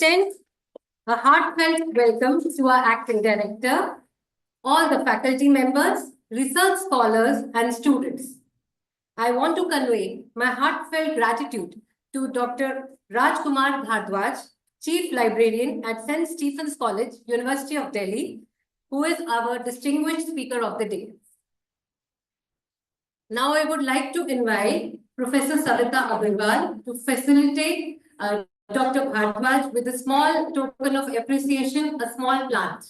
extend a heartfelt welcome to our acting director, all the faculty members, research scholars, and students. I want to convey my heartfelt gratitude to Dr. Rajkumar Bhardwaj, Chief Librarian at St. Stephen's College, University of Delhi, who is our distinguished speaker of the day. Now I would like to invite Professor Savita Agarwal to facilitate Dr. Bhardwaj with a small token of appreciation, a small plant.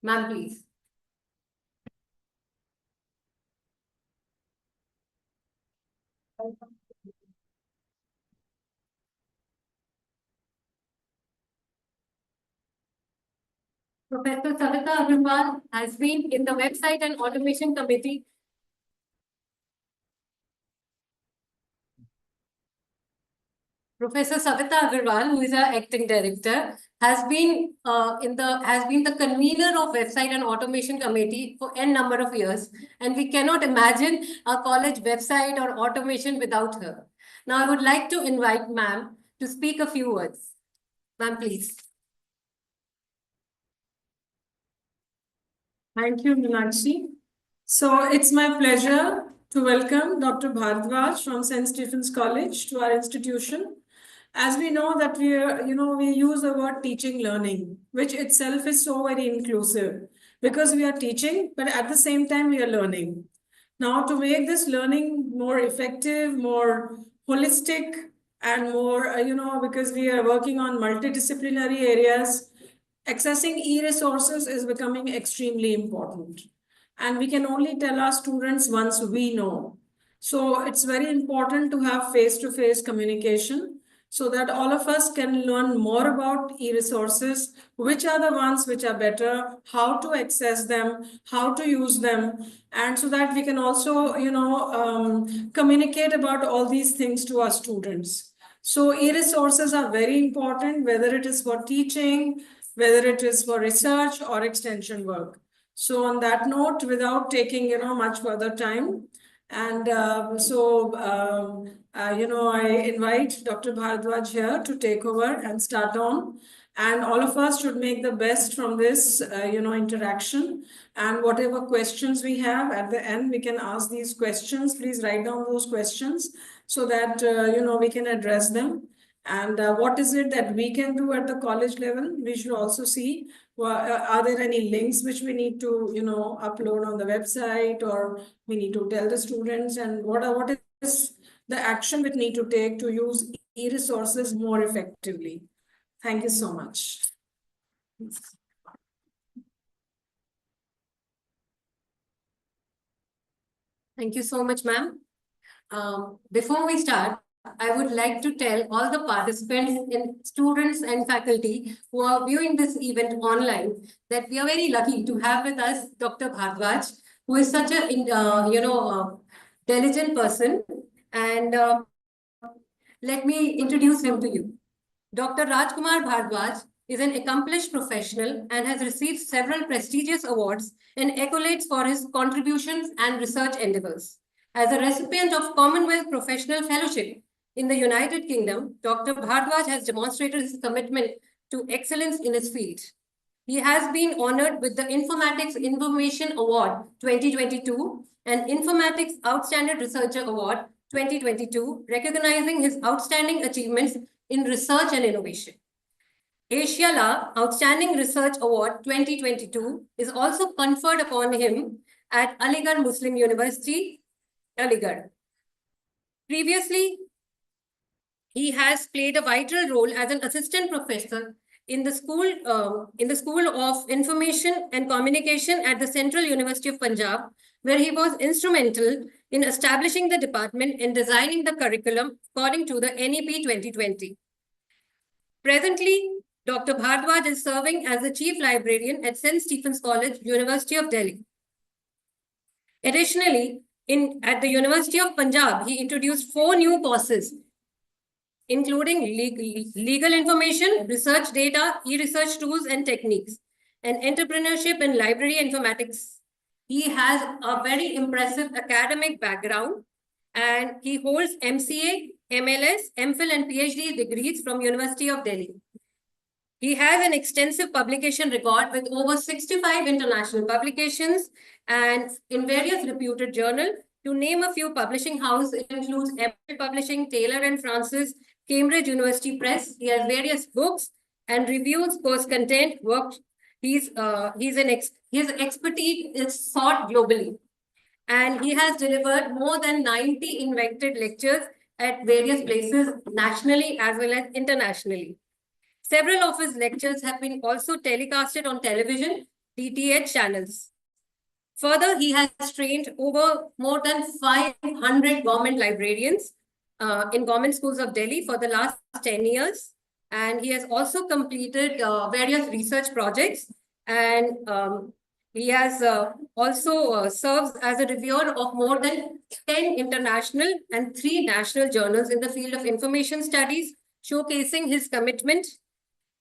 Ma'am, please. Professor Savita Agarwal has been in the Website and Automation Committee. Professor Savita Agarwal, who is our acting director, has been the convener of Website and Automation Committee for n number of years, and we cannot imagine a college website or automation without her. Now, I would like to invite ma'am to speak a few words. Ma'am, please. Thank you, Meenakshi. So it's my pleasure to welcome Dr. Bhardwaj from St. Stephen's College to our institution. As we know that we use the word teaching learning, which itself is so very inclusive because we are teaching, but at the same time we are learning. Now, to make this learning more effective, more holistic, and more, because we are working on multidisciplinary areas, accessing e-resources is becoming extremely important. And we can only tell our students once we know. So it's very important to have face-to-face communication so that all of us can learn more about e-resources, which are the ones which are better, how to access them, how to use them, and so that we can also, communicate about all these things to our students. So e-resources are very important, whether it is for teaching, whether it is for research or extension work. So on that note, without taking, much further time, and I invite Dr. Bhardwaj here to take over and start on. And all of us should make the best from this, interaction. And whatever questions we have at the end, we can ask these questions. Please write down those questions so that, we can address them. And what is it that we can do at the college level? We should also see, are there any links which we need to, upload on the website, or we need to tell the students, and what is the action we need to take to use e-resources more effectively? Thank you so much. Thank you so much, ma'am. Before we start, I would like to tell all the participants and students and faculty who are viewing this event online that we are very lucky to have with us Dr. Bhardwaj, who is such a diligent person. And let me introduce him to you. Dr. Rajkumar Bhardwaj is an accomplished professional and has received several prestigious awards and accolades for his contributions and research endeavors. As a recipient of Commonwealth Professional Fellowship in the United Kingdom, Dr. Bhardwaj has demonstrated his commitment to excellence in his field. He has been honored with the Informatics Information Award 2022 and Informatics Outstanding Researcher Award 2022, recognizing his outstanding achievements in research and innovation. Asia La Outstanding Research Award 2022 is also conferred upon him at Aligarh Muslim University, Aligarh. Previously, he has played a vital role as an assistant professor in the School of Information and Communication at the Central University of Punjab, where he was instrumental in establishing the department and designing the curriculum according to the NEP 2020. Presently, Dr. Bhardwaj is serving as the Chief Librarian at St. Stephen's College, University of Delhi. Additionally, at the University of Punjab, he introduced 4 new courses, including legal information, research data, e-research tools and techniques, and entrepreneurship and library informatics. He has a very impressive academic background, and he holds MCA, MLS, MPhil, and PhD degrees from University of Delhi. He has an extensive publication record with over 65 international publications and in various reputed journals. To name a few, publishing house includes Apple Publishing, Taylor and Francis, Cambridge University Press. He has various books and reviews, course content, work. His expertise is sought globally, and he has delivered more than 90 invited lectures at various places nationally as well as internationally. Several of his lectures have been also telecasted on television, DTH channels. Further, he has trained over more than 500 government librarians in government schools of Delhi for the last 10 years. And he has also completed various research projects. And he has also serves as a reviewer of more than 10 international and 3 national journals in the field of information studies, showcasing his commitment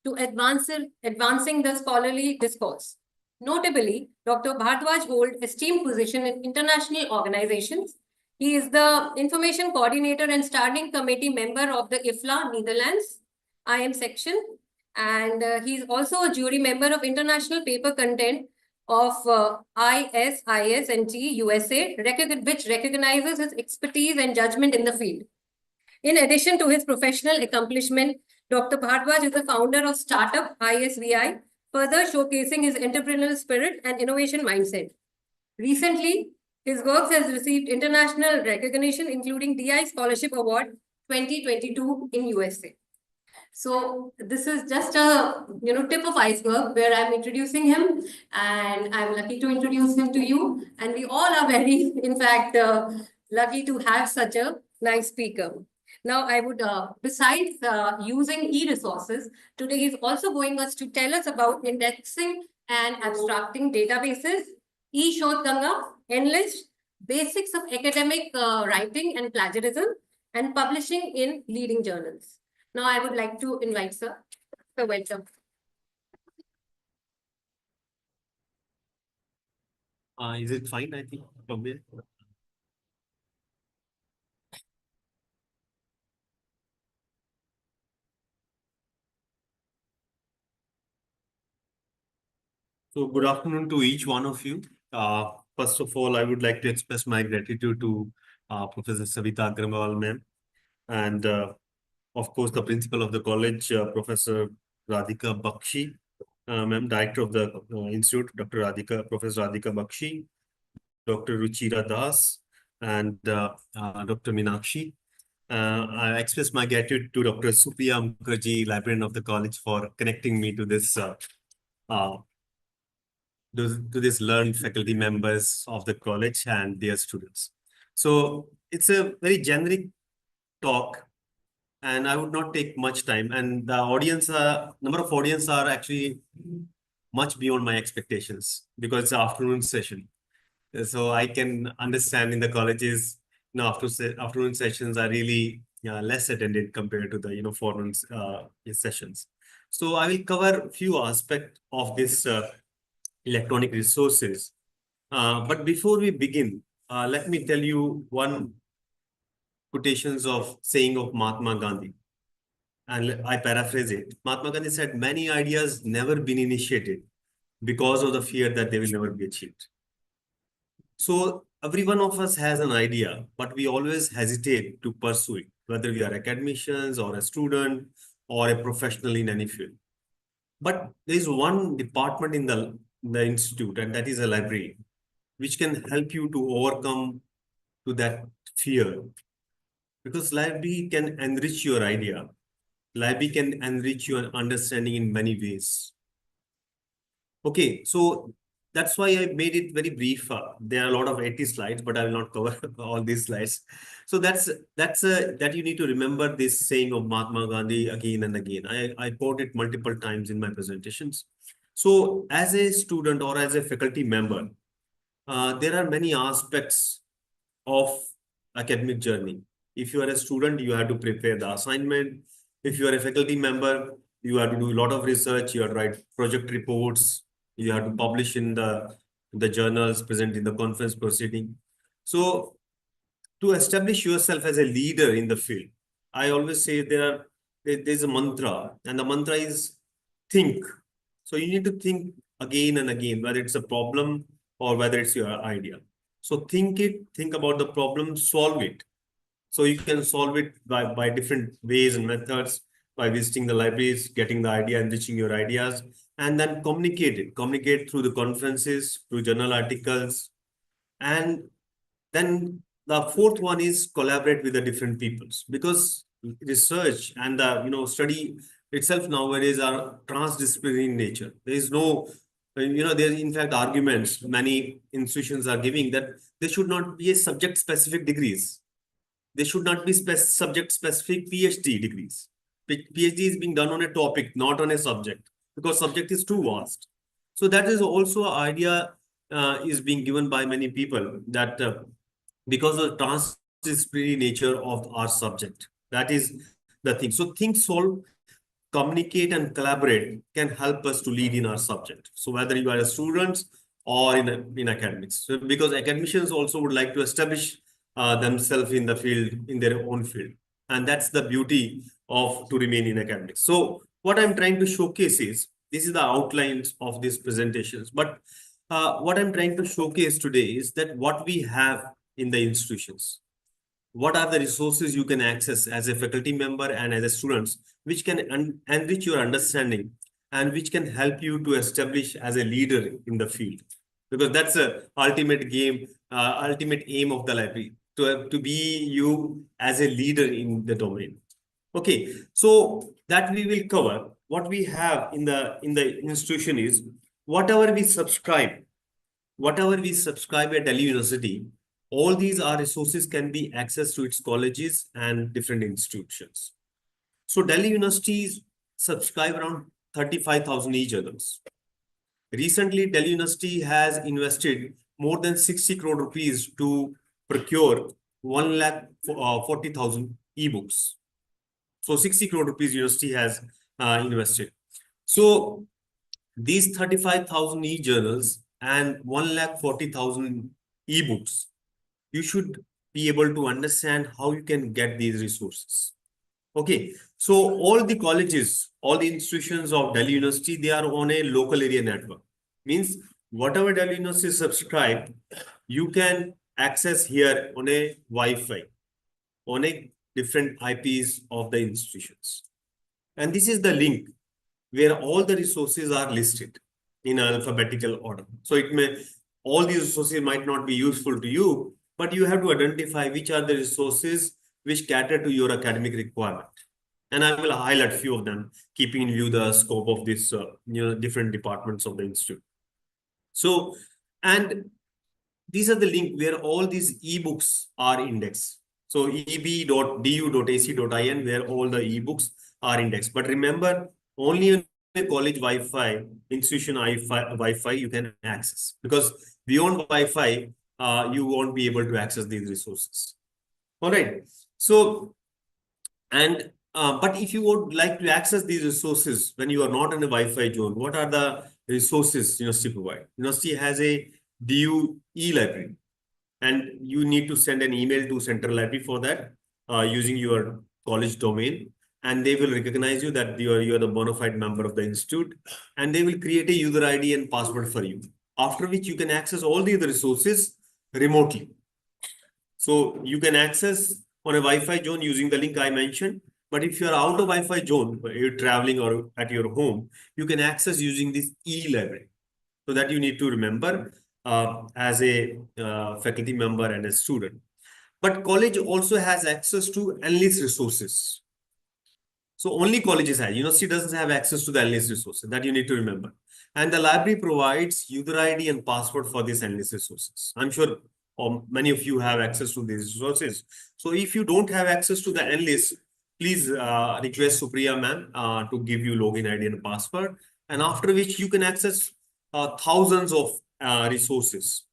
to advancing the scholarly discourse. Notably, Dr. Bhardwaj holds esteemed position in international organizations. He is the information coordinator and standing committee member of the IFLA Netherlands IM section, and he is also a jury member of international paper content of ISIS&T USA, which recognizes his expertise and judgment in the field. In addition to his professional accomplishment, Dr. Bhardwaj is the founder of Startup ISVI, further showcasing his entrepreneurial spirit and innovation mindset. Recently, his work has received international recognition, including DI Scholarship Award 2022 in USA. So this is just a tip of iceberg where I'm introducing him, and I'm lucky to introduce him to you. And we all are very, in fact, lucky to have such a nice speaker. Now, I would, besides using e-resources, today he's also going to tell us about indexing and abstracting databases, e-Shodhganga, Enlist, basics of academic writing and plagiarism, and publishing in leading journals. Now, I would like to invite sir. So, welcome. Is it fine, I think, from here? So good afternoon to each one of you. First of all, I would like to express my gratitude to Professor Savita Agrawal ma'am, and of course the principal of the college, Professor Radhika Bakshi, ma'am, director of the institute, Professor Radhika Bakshi, Dr. Ruchira Das, and Dr. Minakshi. I express my gratitude to Dr. Supriya Mukherjee, librarian of the college, for connecting me to this to these learned faculty members of the college and their students. So it's a very generic talk, and I would not take much time. And the number of audience are actually much beyond my expectations because it's an afternoon session. So I can understand in the colleges, afternoon sessions are really less attended compared to the forenoon sessions. So I will cover a few aspects of this electronic resources. But before we begin, let me tell you one quotations of saying of Mahatma Gandhi. And I paraphrase it. Mahatma Gandhi said, many ideas never been initiated because of the fear that they will never be achieved. So every one of us has an idea, but we always hesitate to pursue it, whether we are academicians or a student or a professional in any field. But there is one department in the institute, and that is a library, which can help you to overcome to that fear. Because library can enrich your idea. Library can enrich your understanding in many ways. Okay, so that's why I made it very brief. There are a lot of 80 slides, but I will not cover all these slides. So that you need to remember this saying of Mahatma Gandhi again and again. I quote it multiple times in my presentations. So as a student or as a faculty member, there are many aspects of academic journey. If you are a student, you have to prepare the assignment. If you are a faculty member, you have to do a lot of research. You have to write project reports. You have to publish in the journals, present in the conference proceeding. So to establish yourself as a leader in the field, I always say there's a mantra, and the mantra is think. So you need to think again and again, whether it's a problem or whether it's your idea. So think about the problem, solve it. So you can solve it by different ways and methods, by visiting the libraries, getting the idea, enriching your ideas, and then communicate it. Communicate through the conferences, through journal articles. And then the fourth one is collaborate with the different peoples, because research and the study itself nowadays are transdisciplinary in nature. There is no there's in fact arguments many institutions are giving that there should not be a subject specific degrees. They should not be subject specific PhD degrees. PhD is being done on a topic, not on a subject, because subject is too vast. So that is also an idea is being given by many people that because of the transdisciplinary nature of our subject. That is the thing. So think, solve, communicate and collaborate can help us to lead in our subject. So whether you are a student or in academics, so because academicians also would like to establish themselves in the field, in their own field. And that's the beauty of to remain in academics. So what I'm trying to showcase is, this is the outlines of these presentations. But what I'm trying to showcase today is that what we have in the institutions, what are the resources you can access as a faculty member and as a student, which can enrich your understanding and which can help you to establish as a leader in the field. Because that's a ultimate game, ultimate aim of the library, to be you as a leader in the domain. Okay, so that we will cover. What we have in the institution is whatever we subscribe at Delhi University, all these are resources can be accessed to its colleges and different institutions. So Delhi Universities subscribe around 35,000 e-journals. Recently, Delhi University has invested more than 60 crore rupees to procure 1,40,000 e-books. So 60 crore rupees university has invested. So these 35,000 e-journals and 1,40,000 e-books, you should be able to understand how you can get these resources. Okay, so all the colleges, all the institutions of Delhi University, they are on a local area network. Means whatever Delhi University subscribe, you can access here on a Wi-Fi, on a different IPs of the institutions. And this is the link where all the resources are listed in alphabetical order. So all these resources might not be useful to you, but you have to identify which are the resources which cater to your academic requirement. And I will highlight a few of them, keeping in view the scope of this, different departments of the institute. So, and these are the link where all these ebooks are indexed. So eb.du.ac.in, where all the ebooks are indexed. But remember, only on a college Wi-Fi, institution Wi-Fi you can access, because beyond Wi-Fi, you won't be able to access these resources. All right. So, and but if you would like to access these resources when you are not in a Wi-Fi zone, what are the resources university provide? University has a DU e-library, and you need to send an email to Central Library for that using your college domain, and they will recognize you that you are the bona fide member of the institute, and they will create a user ID and password for you, after which you can access all the other resources remotely. So you can access on a Wi-Fi zone using the link I mentioned. But if you're out of Wi-Fi zone, you're traveling or at your home, you can access using this e-library. So that you need to remember as a faculty member and a student. But college also has access to endless resources. So only colleges have. University doesn't have access to the endless resources. That you need to remember. And the library provides user ID and password for these endless resources. I'm sure many of you have access to these resources. So if you don't have access to the endless, please request Supriya ma'am to give you login ID and password. And after which you can access thousands of resources.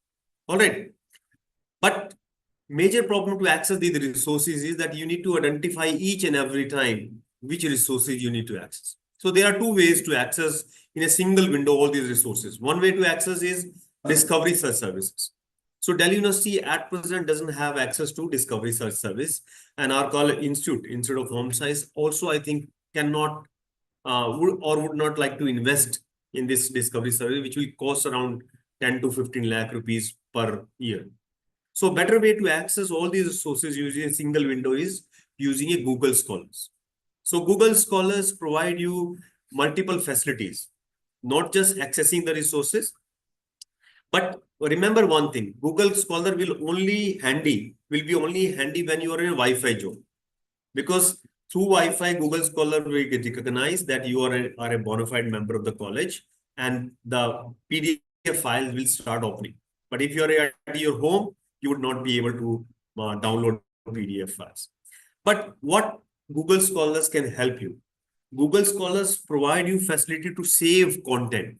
All right. But major problem to access these resources is that you need to identify each and every time which resources you need to access. So there are two ways to access in a single window all these resources. One way to access is discovery search services. So Delhi University at present doesn't have access to discovery search service, and our college institute, instead of home science, also I think cannot would not like to invest in this discovery service, which will cost around 10 to 15 lakh rupees per year. So better way to access all these resources using a single window is using a Google Scholars. So Google Scholars provide you multiple facilities, not just accessing the resources, but remember one thing, Google Scholar will be only handy when you are in a Wi-Fi zone. Because through Wi-Fi, Google Scholar will recognize that you are a bona fide member of the college and the PDF files will start opening. But if you are at your home, you would not be able to download PDF files. But what Google Scholars can help you? Google Scholars provide you facility to save content,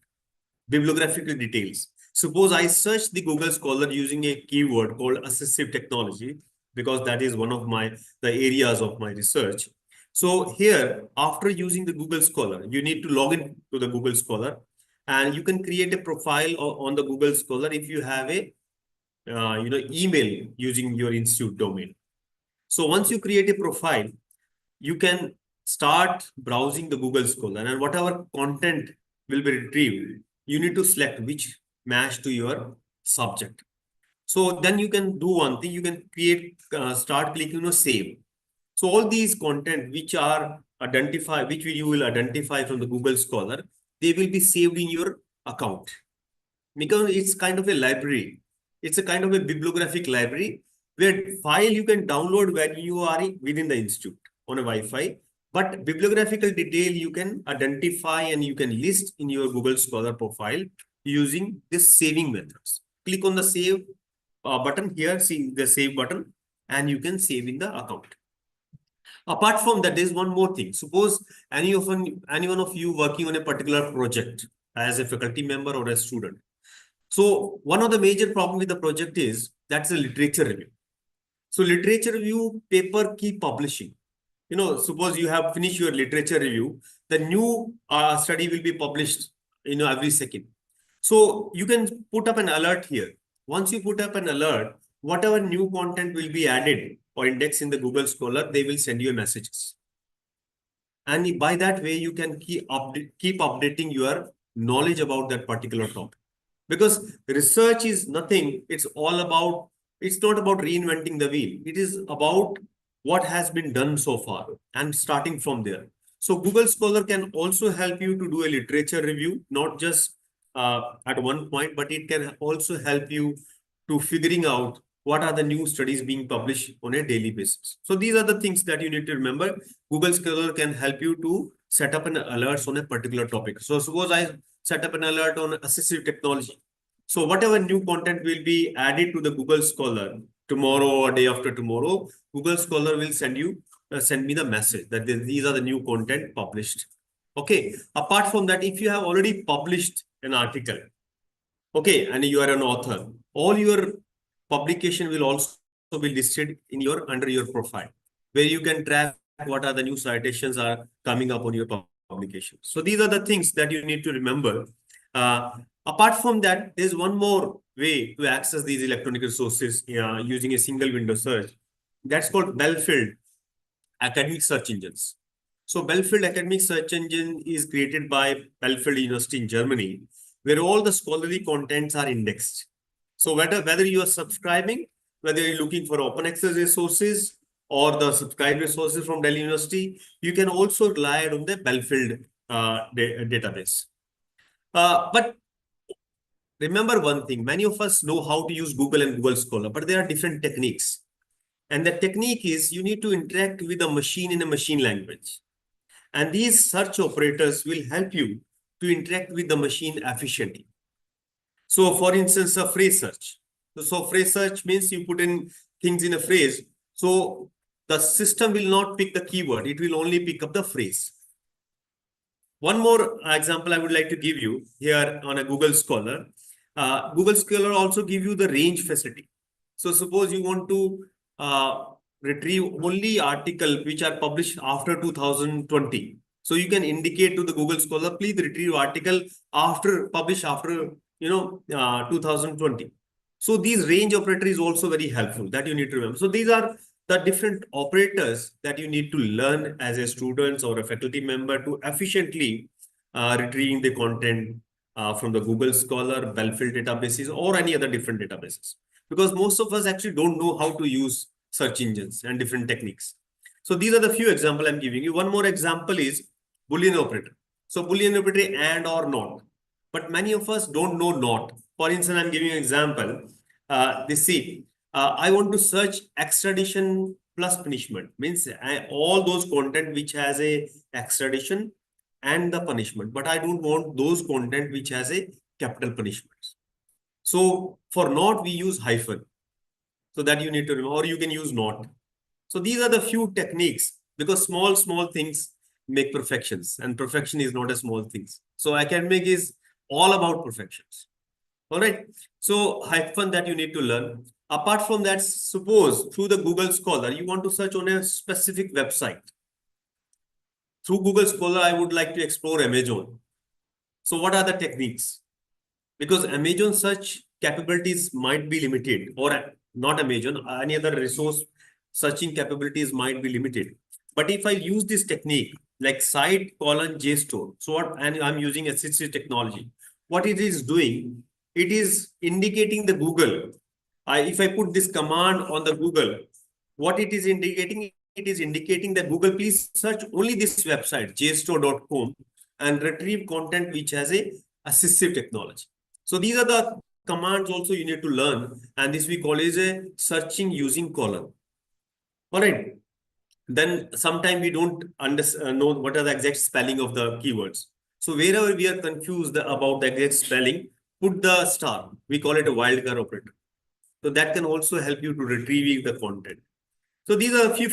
bibliographical details. Suppose I search the Google Scholar using a keyword called assistive technology, because that is one of the areas of my research. So here, after using the Google Scholar, you need to log in to the Google Scholar, and you can create a profile on the Google Scholar if you have a email using your institute domain. So once you create a profile, you can start browsing the Google Scholar, and whatever content will be retrieved, you need to select which match to your subject. So then you can do one thing, you can start clicking on save. So all these content which you will identify from the Google Scholar, they will be saved in your account. Because it's kind of a library. It's a kind of a bibliographic library where file you can download when you are within the institute on a Wi-Fi. But bibliographical detail you can identify and you can list in your Google Scholar profile using this saving methods. Click on the save button here, see the save button, and you can save in the account. Apart from that, there's one more thing. Suppose any one of you working on a particular project as a faculty member or a student. So one of the major problem with the project is that's a literature review. So literature review paper keep publishing. Suppose you have finished your literature review, the new study will be published, every second. So you can put up an alert here. Once you put up an alert, whatever new content will be added or indexed in the Google Scholar, they will send you messages. And by that way, you can keep updating your knowledge about that particular topic. Because research is nothing, it's not about reinventing the wheel. It is about what has been done so far and starting from there. So Google Scholar can also help you to do a literature review, not just at one point, but it can also help you to figuring out what are the new studies being published on a daily basis. So these are the things that you need to remember. Google Scholar can help you to set up an alerts on a particular topic. So suppose I set up an alert on assistive technology. So whatever new content will be added to the Google Scholar tomorrow or day after tomorrow, Google Scholar will send me the message that these are the new content published. Okay. Apart from that, if you have already published an article, okay, and you are an author, all your publication will also be listed under your profile, where you can track what are the new citations are coming up on your publication. So these are the things that you need to remember. Apart from that, there's one more way to access these electronic resources using a single window search. That's called Belfield academic search engines. So Belfield academic search engine is created by Belfield University in Germany, where all the scholarly contents are indexed. So whether you are subscribing, whether you're looking for open access resources or the subscribed resources from Delhi University, you can also rely on the Belfield database. But remember one thing, many of us know how to use Google and Google Scholar, but there are different techniques. And the technique is you need to interact with a machine in a machine language. And these search operators will help you to interact with the machine efficiently. So for instance, a phrase search. So phrase search means you put in things in a phrase. So the system will not pick the keyword. It will only pick up the phrase. One more example I would like to give you here on a Google Scholar. Google Scholar also give you the range facility. So suppose you want to retrieve only articles which are published after 2020. So you can indicate to the Google Scholar, please retrieve article published after 2020. So these range operator is also very helpful that you need to remember. So these are the different operators that you need to learn as a student or a faculty member to efficiently retrieving the content from the Google Scholar, Belfield databases, or any other different databases. Because most of us actually don't know how to use search engines and different techniques. So these are the few examples I'm giving you. One more example is Boolean operator. So Boolean operator and or not. But many of us don't know not. For instance, I'm giving you an example. I want to search extradition plus punishment. Means all those content which has a extradition and the punishment. But I don't want those content which has a capital punishment. So for not, we use hyphen. So that you need to remember, or you can use not. So these are the few techniques, because small things make perfections, and perfection is not a small things. So academic is all about perfections. All right. So hyphen that you need to learn. Apart from that, suppose through the Google Scholar, you want to search on a specific website. Through Google Scholar, I would like to explore Amazon. So what are the techniques? Because Amazon search capabilities might be limited, or not Amazon, any other resource searching capabilities might be limited. But if I use this technique like site colon JSTOR, so what, and I'm using assistive technology, what it is doing, it is indicating the Google. If I put this command on the Google, what it is indicating, it is indicating that Google, please search only this website, jstore.com, and retrieve content which has a assistive technology. So these are the commands also you need to learn, and this we call is a searching using colon. All right. Then sometimes we don't know what are the exact spelling of the keywords. So wherever we are confused about the exact spelling, put the star. We call it a wildcard operator. So that can also help you to retrieving the content. So these are a few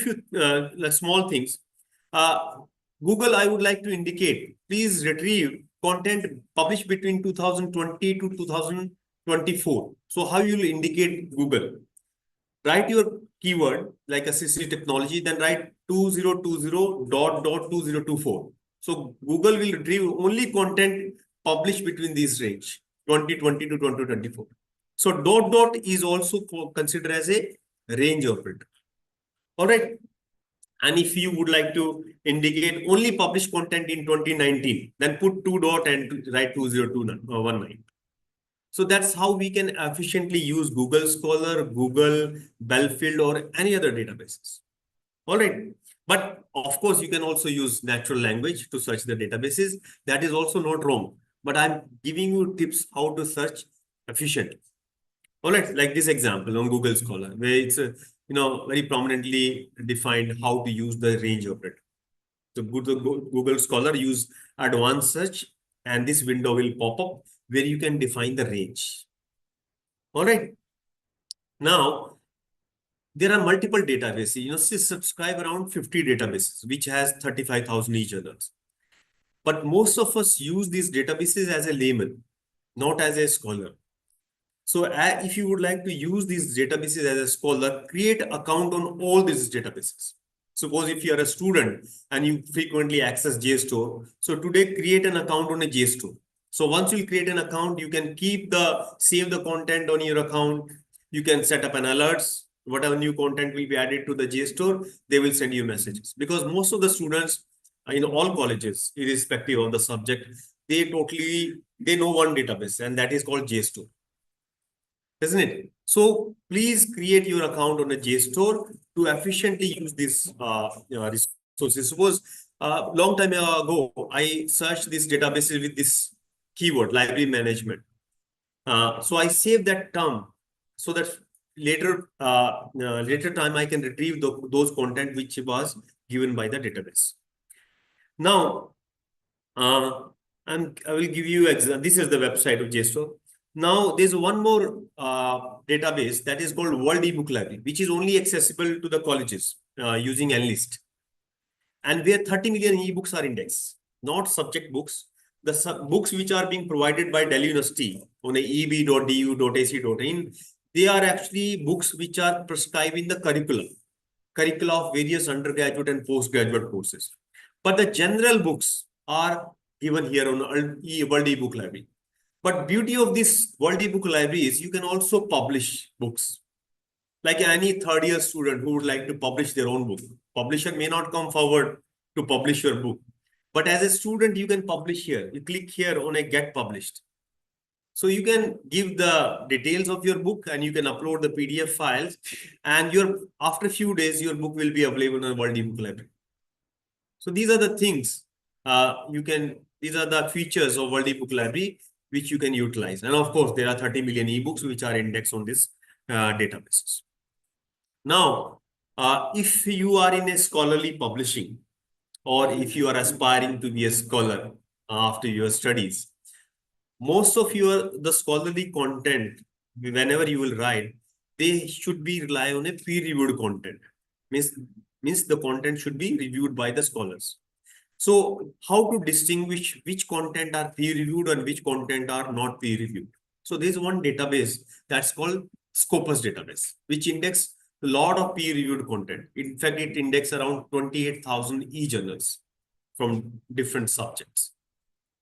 small things. Google, I would like to indicate, please retrieve content published between 2020 to 2024. So how you will indicate Google? Write your keyword like assistive technology, then write 2020.2024. So Google will retrieve only content published between this range, 2020 to 2024. So dot is also considered as a range operator. All right. And if you would like to indicate only published content in 2019, then put 2 dot and write 2019. So that's how we can efficiently use Google Scholar, Google, Belfield, or any other databases. All right. But of course, you can also use natural language to search the databases. That is also not wrong. But I'm giving you tips how to search efficiently. All right. Like this example on Google Scholar, where it's very prominently defined how to use the range operator. So Google Scholar use advanced search, and this window will pop up where you can define the range. All right. Now, there are multiple databases. Subscribe around 50 databases, which has 35,000 each others. But most of us use these databases as a layman, not as a scholar. So if you would like to use these databases as a scholar, create account on all these databases. Suppose if you are a student and you frequently access JSTOR, so today create an account on a JSTOR. So once you create an account, you can save the content on your account. You can set up an alerts. Whatever new content will be added to the JSTOR, they will send you messages. Because most of the students in all colleges, irrespective of the subject, they know one database, and that is called JSTOR. Isn't it? So please create your account on a JSTOR to efficiently use this resources. Suppose long time ago, I searched this database with this keyword, library management. So I save that term so that later time I can retrieve those content which was given by the database. Now, I will give you example. This is the website of JSTOR. Now, there's one more database that is called World eBook Library, which is only accessible to the colleges using Enlist. And where 30 million ebooks are indexed, not subject books. The books which are being provided by Delhi University on a eb.du.ac.in, they are actually books which are prescribed in the curricula of various undergraduate and postgraduate courses. But the general books are given here on World eBook Library. But beauty of this World eBook Library is you can also publish books. Like any third year student who would like to publish their own book. Publisher may not come forward to publish your book. But as a student, you can publish here. You click here on a get published. So you can give the details of your book and you can upload the PDF files. And after a few days, your book will be available on World eBook Library. So these are the things these are the features of World eBook Library which you can utilize. And of course, there are 30 million ebooks which are indexed on this databases. Now, if you are in a scholarly publishing, or if you are aspiring to be a scholar after your studies, most of the scholarly content, whenever you will write, they should be rely on a peer-reviewed content. Means the content should be reviewed by the scholars. So how to distinguish which content are peer-reviewed and which content are not peer-reviewed? So there's one database that's called Scopus database, which index a lot of peer-reviewed content. In fact, it indexes around 28,000 e-journals from different subjects.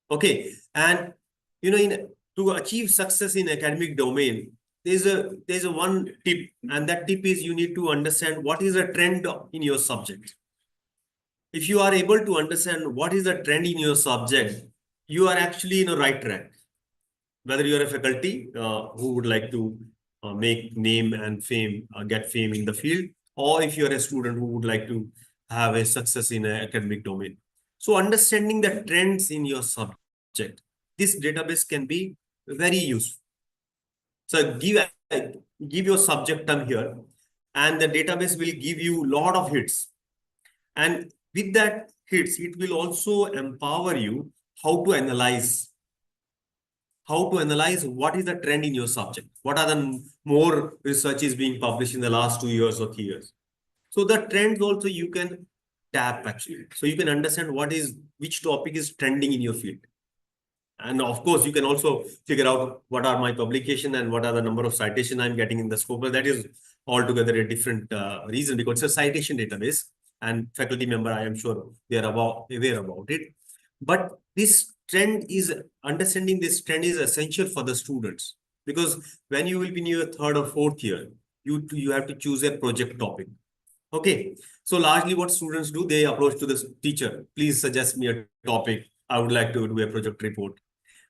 Okay, and to achieve success in academic domain, there's a one tip, and that tip is you need to understand what is the trend in your subject. If you are able to understand what is the trend in your subject, you are actually in a right track. Whether you are a faculty who would like to make name and fame, get fame in the field, or if you are a student who would like to have a success in an academic domain. So understanding the trends in your subject, this database can be very useful. So give your subject term here, and the database will give you a lot of hits. And with that hits, it will also empower you how to analyze what is the trend in your subject. What are the more research is being published in the last 2 years or 3 years. So the trends also you can tap actually. So you can understand which topic is trending in your field. And of course, you can also figure out what are my publication and what are the number of citation I'm getting in the scope. But that is altogether a different reason, because it's a citation database and faculty member, I am sure they are aware about it. But understanding this trend is essential for the students, because when you will be in your third or fourth year, you have to choose a project topic. Okay, so largely what students do, they approach to the teacher, please suggest me a topic. I would like to do a project report.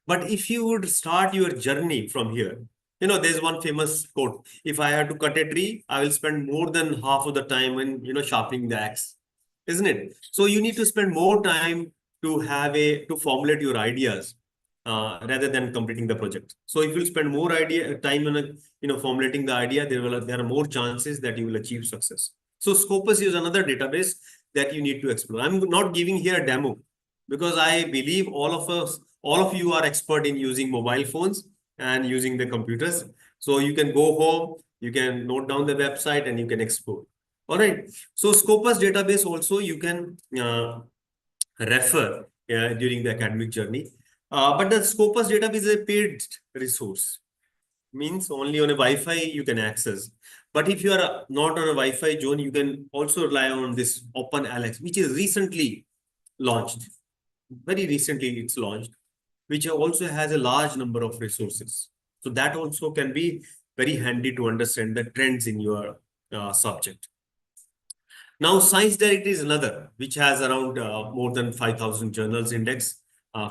But if you would start your journey from here, there's one famous quote: if I had to cut a tree, I will spend more than half of the time in, sharpening the axe, isn't it? So you need to spend more time to formulate your ideas rather than completing the project. So if you spend more time on formulating the idea, there are more chances that you will achieve success. So Scopus is another database that you need to explore. I'm not giving here a demo because I believe all of you are expert in using mobile phones and using the computers. So you can go home, you can note down the website, and you can explore. All right. So Scopus database also you can refer during the academic journey. But the Scopus database is a paid resource. Means only on a Wi-Fi you can access. But if you are not on a Wi-Fi zone, you can also rely on this OpenAlex, which is recently launched. Very recently it's launched, which also has a large number of resources. So that also can be very handy to understand the trends in your subject. Now, Science Directory is another, which has around more than 5,000 journals index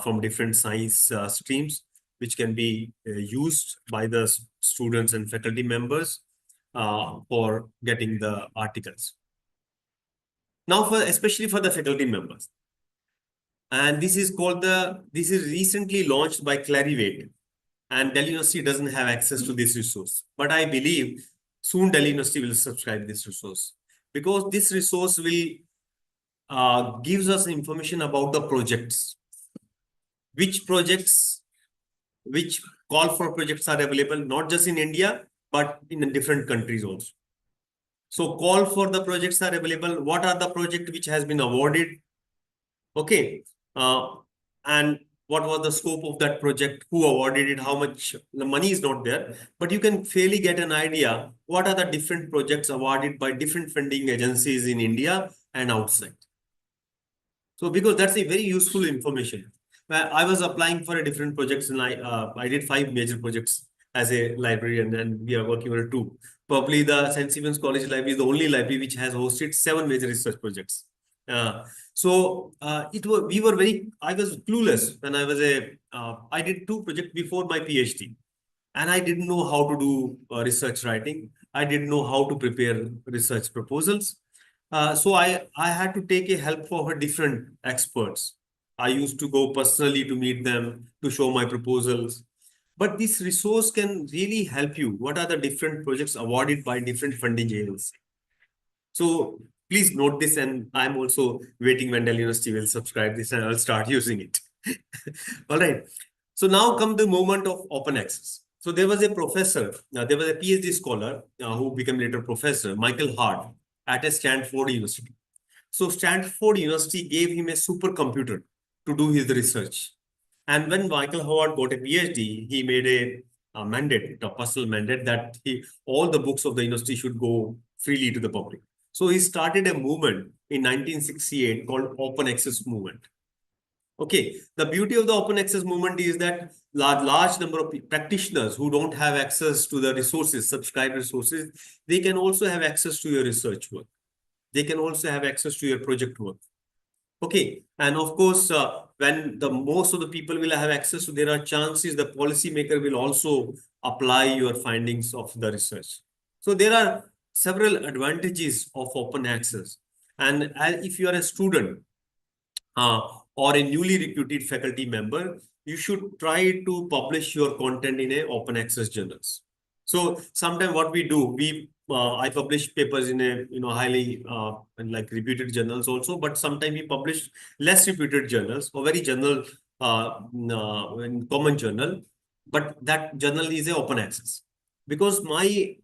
from different science streams, which can be used by the students and faculty members for getting the articles. Now, especially for the faculty members. And this is recently launched by Clarivate. And Delhi University doesn't have access to this resource. But I believe soon Delhi University will subscribe this resource, because this resource will gives us information about the projects. Which call for projects are available, not just in India, but in different countries also. So call for the projects are available. What are the projects which has been awarded? Okay. And what was the scope of that project, who awarded it, how much, the money is not there, but you can fairly get an idea what are the different projects awarded by different funding agencies in India and outside. So because that's a very useful information. I was applying for a different projects and I did 5 major projects as a librarian, and we are working on it too. Probably the St. Stephen's College Library is the only library which has hosted 7 major research projects. We were very, I was clueless when I was I did 2 projects before my PhD, and I didn't know how to do research writing. I didn't know how to prepare research proposals. I had to take a help for different experts. I used to go personally to meet them, to show my proposals. But this resource can really help you. What are the different projects awarded by different funding agencies? So please note this, and I'm also waiting when Delhi University will subscribe this and I'll start using it. All right. So now come the moment of open access. So there was a professor, there was a PhD scholar who became later professor, Michael Hart, at a Stanford University. So Stanford University gave him a supercomputer to do his research. And when Michael Howard got a PhD, he made a mandate, a personal mandate that all the books of the university should go freely to the public. So he started a movement in 1968 called Open Access Movement. Okay, the beauty of the open access movement is that large number of practitioners who don't have access to the resources, subscribed resources, they can also have access to your research work. They can also have access to your project work. Okay, and of course, when the most of the people will have access, so there are chances the policymaker will also apply your findings of the research. So there are several advantages of open access. And if you are a student or a newly recruited faculty member, you should try to publish your content in a open access journals. So sometimes what we do, I publish papers in a highly like reputed journals also, but sometimes we publish less reputed journals or very journal common journal, but that journal is a open access, because my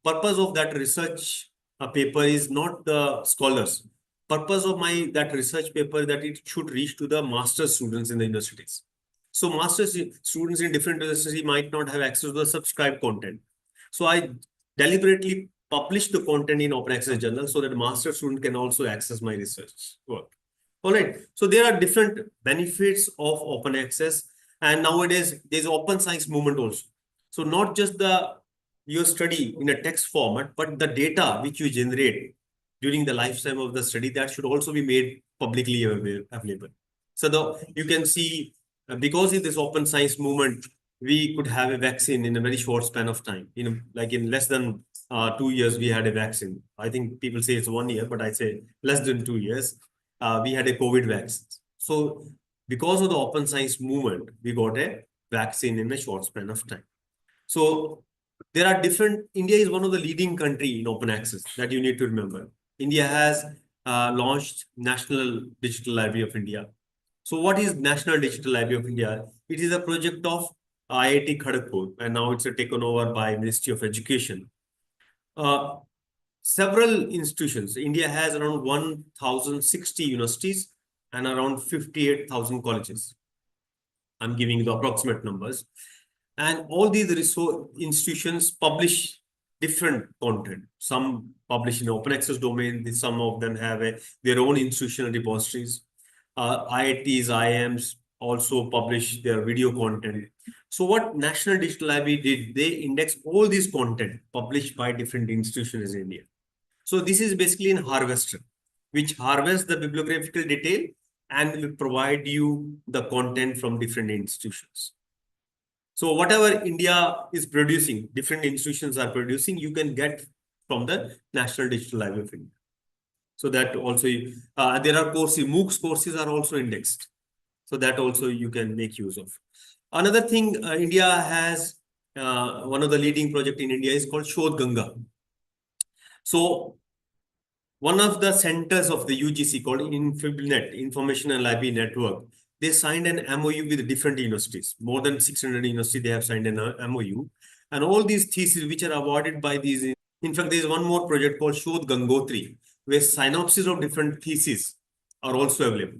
purpose of that research paper is not the scholars. Purpose of that research paper that it should reach to the master's students in the universities. So master's students in different universities might not have access to the subscribed content. So I deliberately publish the content in open access journal so that master student can also access my research work. All right. So there are different benefits of open access, and nowadays there's open science movement also. So not just your study in a text format, but the data which you generate during the lifetime of the study, that should also be made publicly available. So you can see, because of this open science movement, we could have a vaccine in a very short span of time. Like in less than 2 years, we had a vaccine. I think people say it's 1 year, but I say less than 2 years. We had a COVID vaccine. So because of the open science movement, we got a vaccine in a short span of time. So there are India is one of the leading country in open access that you need to remember. India has launched National Digital Library of India. So what is National Digital Library of India? It is a project of IIT Kharagpur, and now it's taken over by Ministry of Education. Several institutions. India has around 1,060 universities and around 58,000 colleges. I'm giving you the approximate numbers. And all these resource institutions publish different content. Some publish in open access domain. Some of them have their own institutional repositories. IITs, IIMs also publish their video content. So what National Digital Library did, they index all these content published by different institutions in India. So this is basically an harvester, which harvests the bibliographical detail and will provide you the content from different institutions. So whatever India is producing, different institutions are producing, you can get from the National Digital Library of India. So that also, there are courses, MOOCs courses are also indexed. So that also you can make use of. Another thing, India has, one of the leading project in India is called Shodh Ganga. So one of the centers of the UGC called InfibNet, Information and Library Network, they signed an MOU with different universities. More than 600 universities, they have signed an MOU. And all these theses which are awarded by these, in fact, there is one more project called Shodh Gangotri, where synopses of different theses are also available.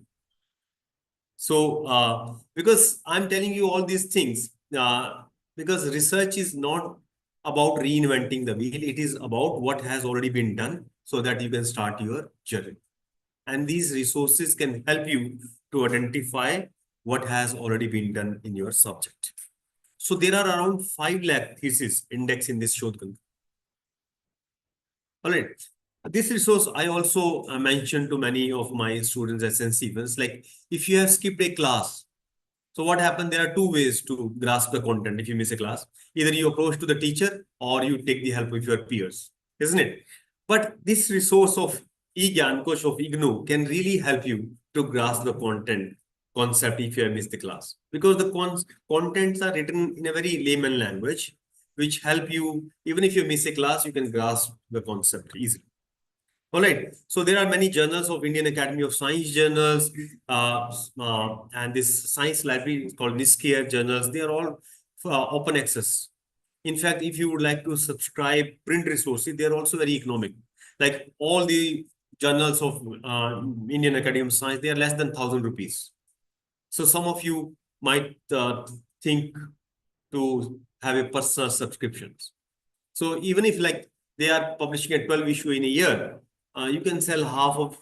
So, because I'm telling you all these things, because research is not about reinventing the wheel, it is about what has already been done so that you can start your journey. And these resources can help you to identify what has already been done in your subject. So there are around 5 lakh theses indexed in this Shodh. All right. This resource I also mentioned to many of my students as sensitives, like if you have skipped a class, so what happened? There are two ways to grasp the content if you miss a class. Either you approach to the teacher or you take the help of your peers, isn't it? But this resource of eGyan Kosh of IGNOU can really help you to grasp the content concept if you have missed the class. Because the contents are written in a very layman language, which help you, even if you miss a class, you can grasp the concept easily. All right. So there are many journals of Indian Academy of Science journals, and this science library is called NISCARE journals. They are all open access. In fact, if you would like to subscribe print resources, they are also very economic. Like all the journals of Indian Academy of Science, they are less than 1,000 rupees. So some of you might think to have a personal subscriptions. So even if like they are publishing a 12 issue in a year, you can sell half of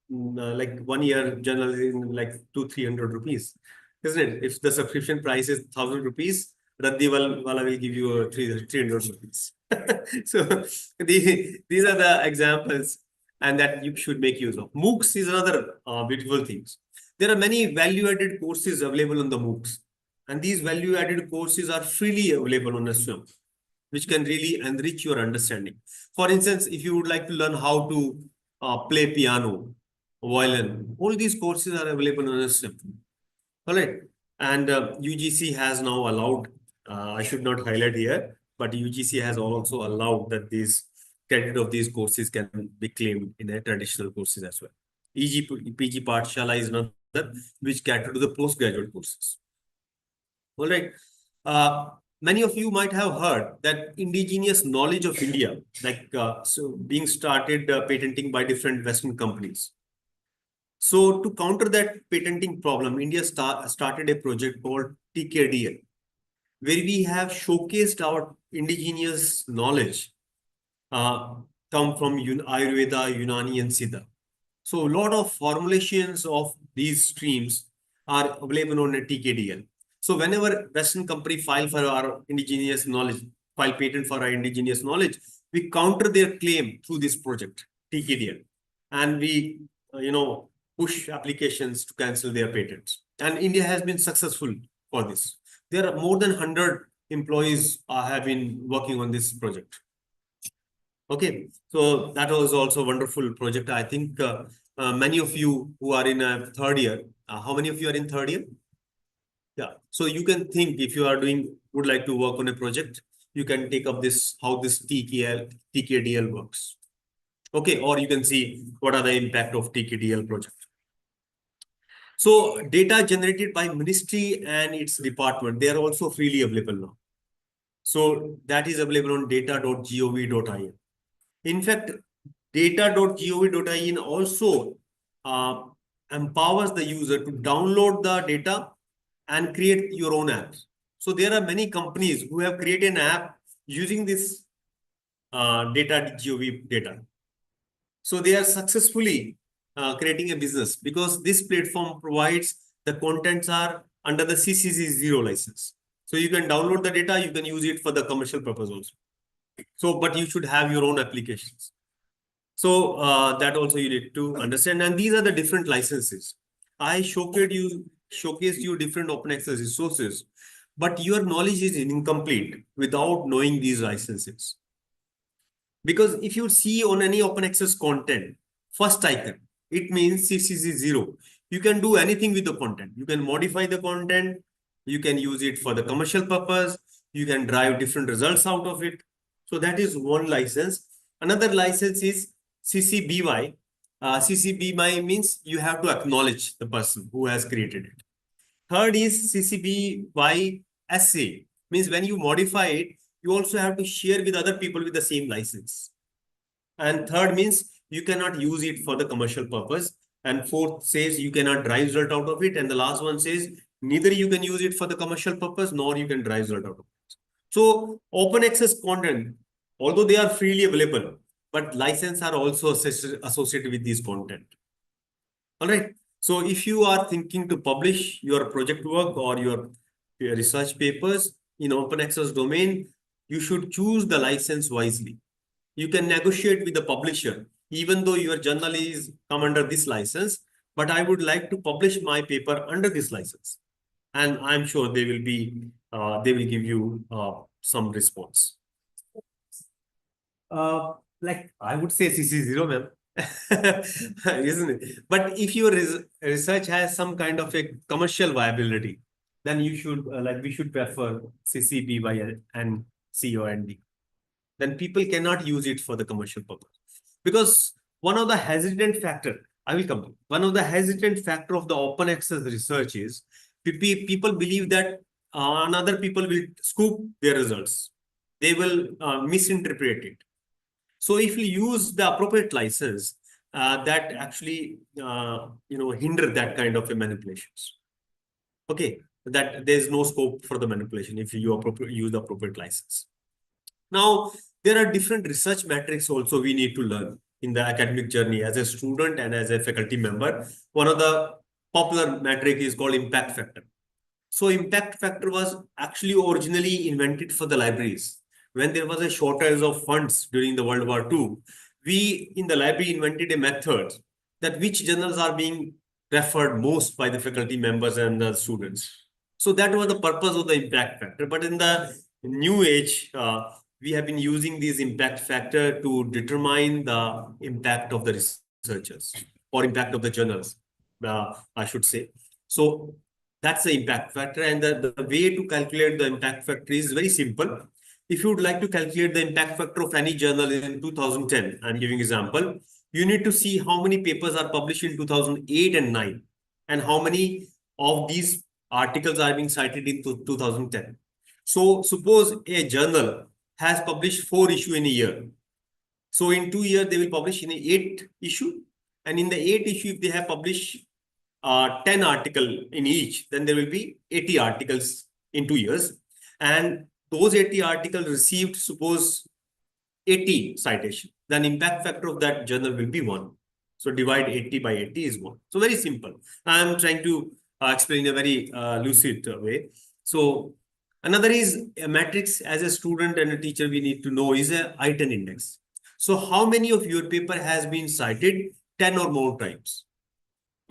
like 1 year journal in like 200-300 rupees, isn't it? If the subscription price is 1,000 rupees, Raddi wala will give you 300 rupees. So these are the examples and that you should make use of. MOOCs is another beautiful thing. There are many value-added courses available on the MOOCs. And these value-added courses are freely available on SWIM, which can really enrich your understanding. For instance, if you would like to learn how to play piano, violin, all these courses are available on SWIM. All right. And UGC has now allowed, I should not highlight here, but UGC has also allowed that these credit of these courses can be claimed in a traditional courses as well. EG, PG Pathshala is another which cater to the postgraduate courses. All right. Many of you might have heard that indigenous knowledge of India, like so being started patenting by different Western companies. So to counter that patenting problem, India started a project called TKDL, where we have showcased our indigenous knowledge come from Ayurveda, Unani, and Siddha. So a lot of formulations of these streams are available on a TKDL. So whenever Western company file for our indigenous knowledge, file patent for our indigenous knowledge, we counter their claim through this project, TKDL. And we, push applications to cancel their patents. And India has been successful for this. There are more than 100 employees have been working on this project. Okay, so that was also a wonderful project. I think many of you who are in a third year, how many of you are in third year? Yeah, so you can think if you are would like to work on a project, you can take up this, how this TKDL works. Okay, or you can see what are the impact of TKDL project. So data generated by ministry and its department, they are also freely available now. So that is available on data.gov.in. In fact, data.gov.in also empowers the user to download the data and create your own apps. So there are many companies who have created an app using this data.gov data. So they are successfully creating a business because this platform provides the contents are under the CC0 license. So you can download the data, you can use it for the commercial purpose also. So, but you should have your own applications. So that also you need to understand. And these are the different licenses. I showcased you different open access resources, but your knowledge is incomplete without knowing these licenses. Because if you see on any open access content, first icon, it means CC0. You can do anything with the content. You can modify the content. You can use it for the commercial purpose. You can drive different results out of it. So that is one license. Another license is CC BY means you have to acknowledge the person who has created it. Third is CC BY SA, means when you modify it, you also have to share with other people with the same license. And third means you cannot use it for the commercial purpose. And fourth says you cannot drive result out of it. And the last one says neither you can use it for the commercial purpose nor you can drive result out of it. So open access content, although they are freely available, but license are also associated with this content. All right. So if you are thinking to publish your project work or your research papers in open access domain, you should choose the license wisely. You can negotiate with the publisher, even though your journal is come under this license, but I would like to publish my paper under this license. And I'm sure they will give you some response. Like I would say CC0, ma'am, isn't it? But if your research has some kind of a commercial viability, then you should we should prefer CC, BY, and CO and D. Then people cannot use it for the commercial purpose. Because one of the hesitant factor, I will come to, one of the hesitant factor of the open access research is people believe that another people will scoop their results. They will misinterpret it. So if you use the appropriate license, that actually hinder that kind of a manipulations. Okay, that there's no scope for the manipulation if you use the appropriate license. Now, there are different research metrics also we need to learn in the academic journey as a student and as a faculty member. One of the popular metric is called impact factor. So impact factor was actually originally invented for the libraries. When there was a shortage of funds during the World War II, we in the library invented a method that which journals are being referred most by the faculty members and the students. So that was the purpose of the impact factor. But in the new age, we have been using this impact factor to determine the impact of the researchers or impact of the journals, I should say. So that's the impact factor. And the way to calculate the impact factor is very simple. If you would like to calculate the impact factor of any journal in 2010, I'm giving example, you need to see how many papers are published in 2008 and 9, and how many of these articles are being cited in 2010. So suppose a journal has published 4 issues in a year. So in 2 years, they will publish in 8 issue. And in the 8 issue, if they have published 10 articles in each, then there will be 80 articles in 2 years. And those 80 articles received, suppose 80 citation, then impact factor of that journal will be 1. So divide 80 by 80 is 1. So very simple. I'm trying to explain in a very lucid way. So another is a matrix. As a student and a teacher, we need to know is a I-10 index. So how many of your paper has been cited 10 or more times?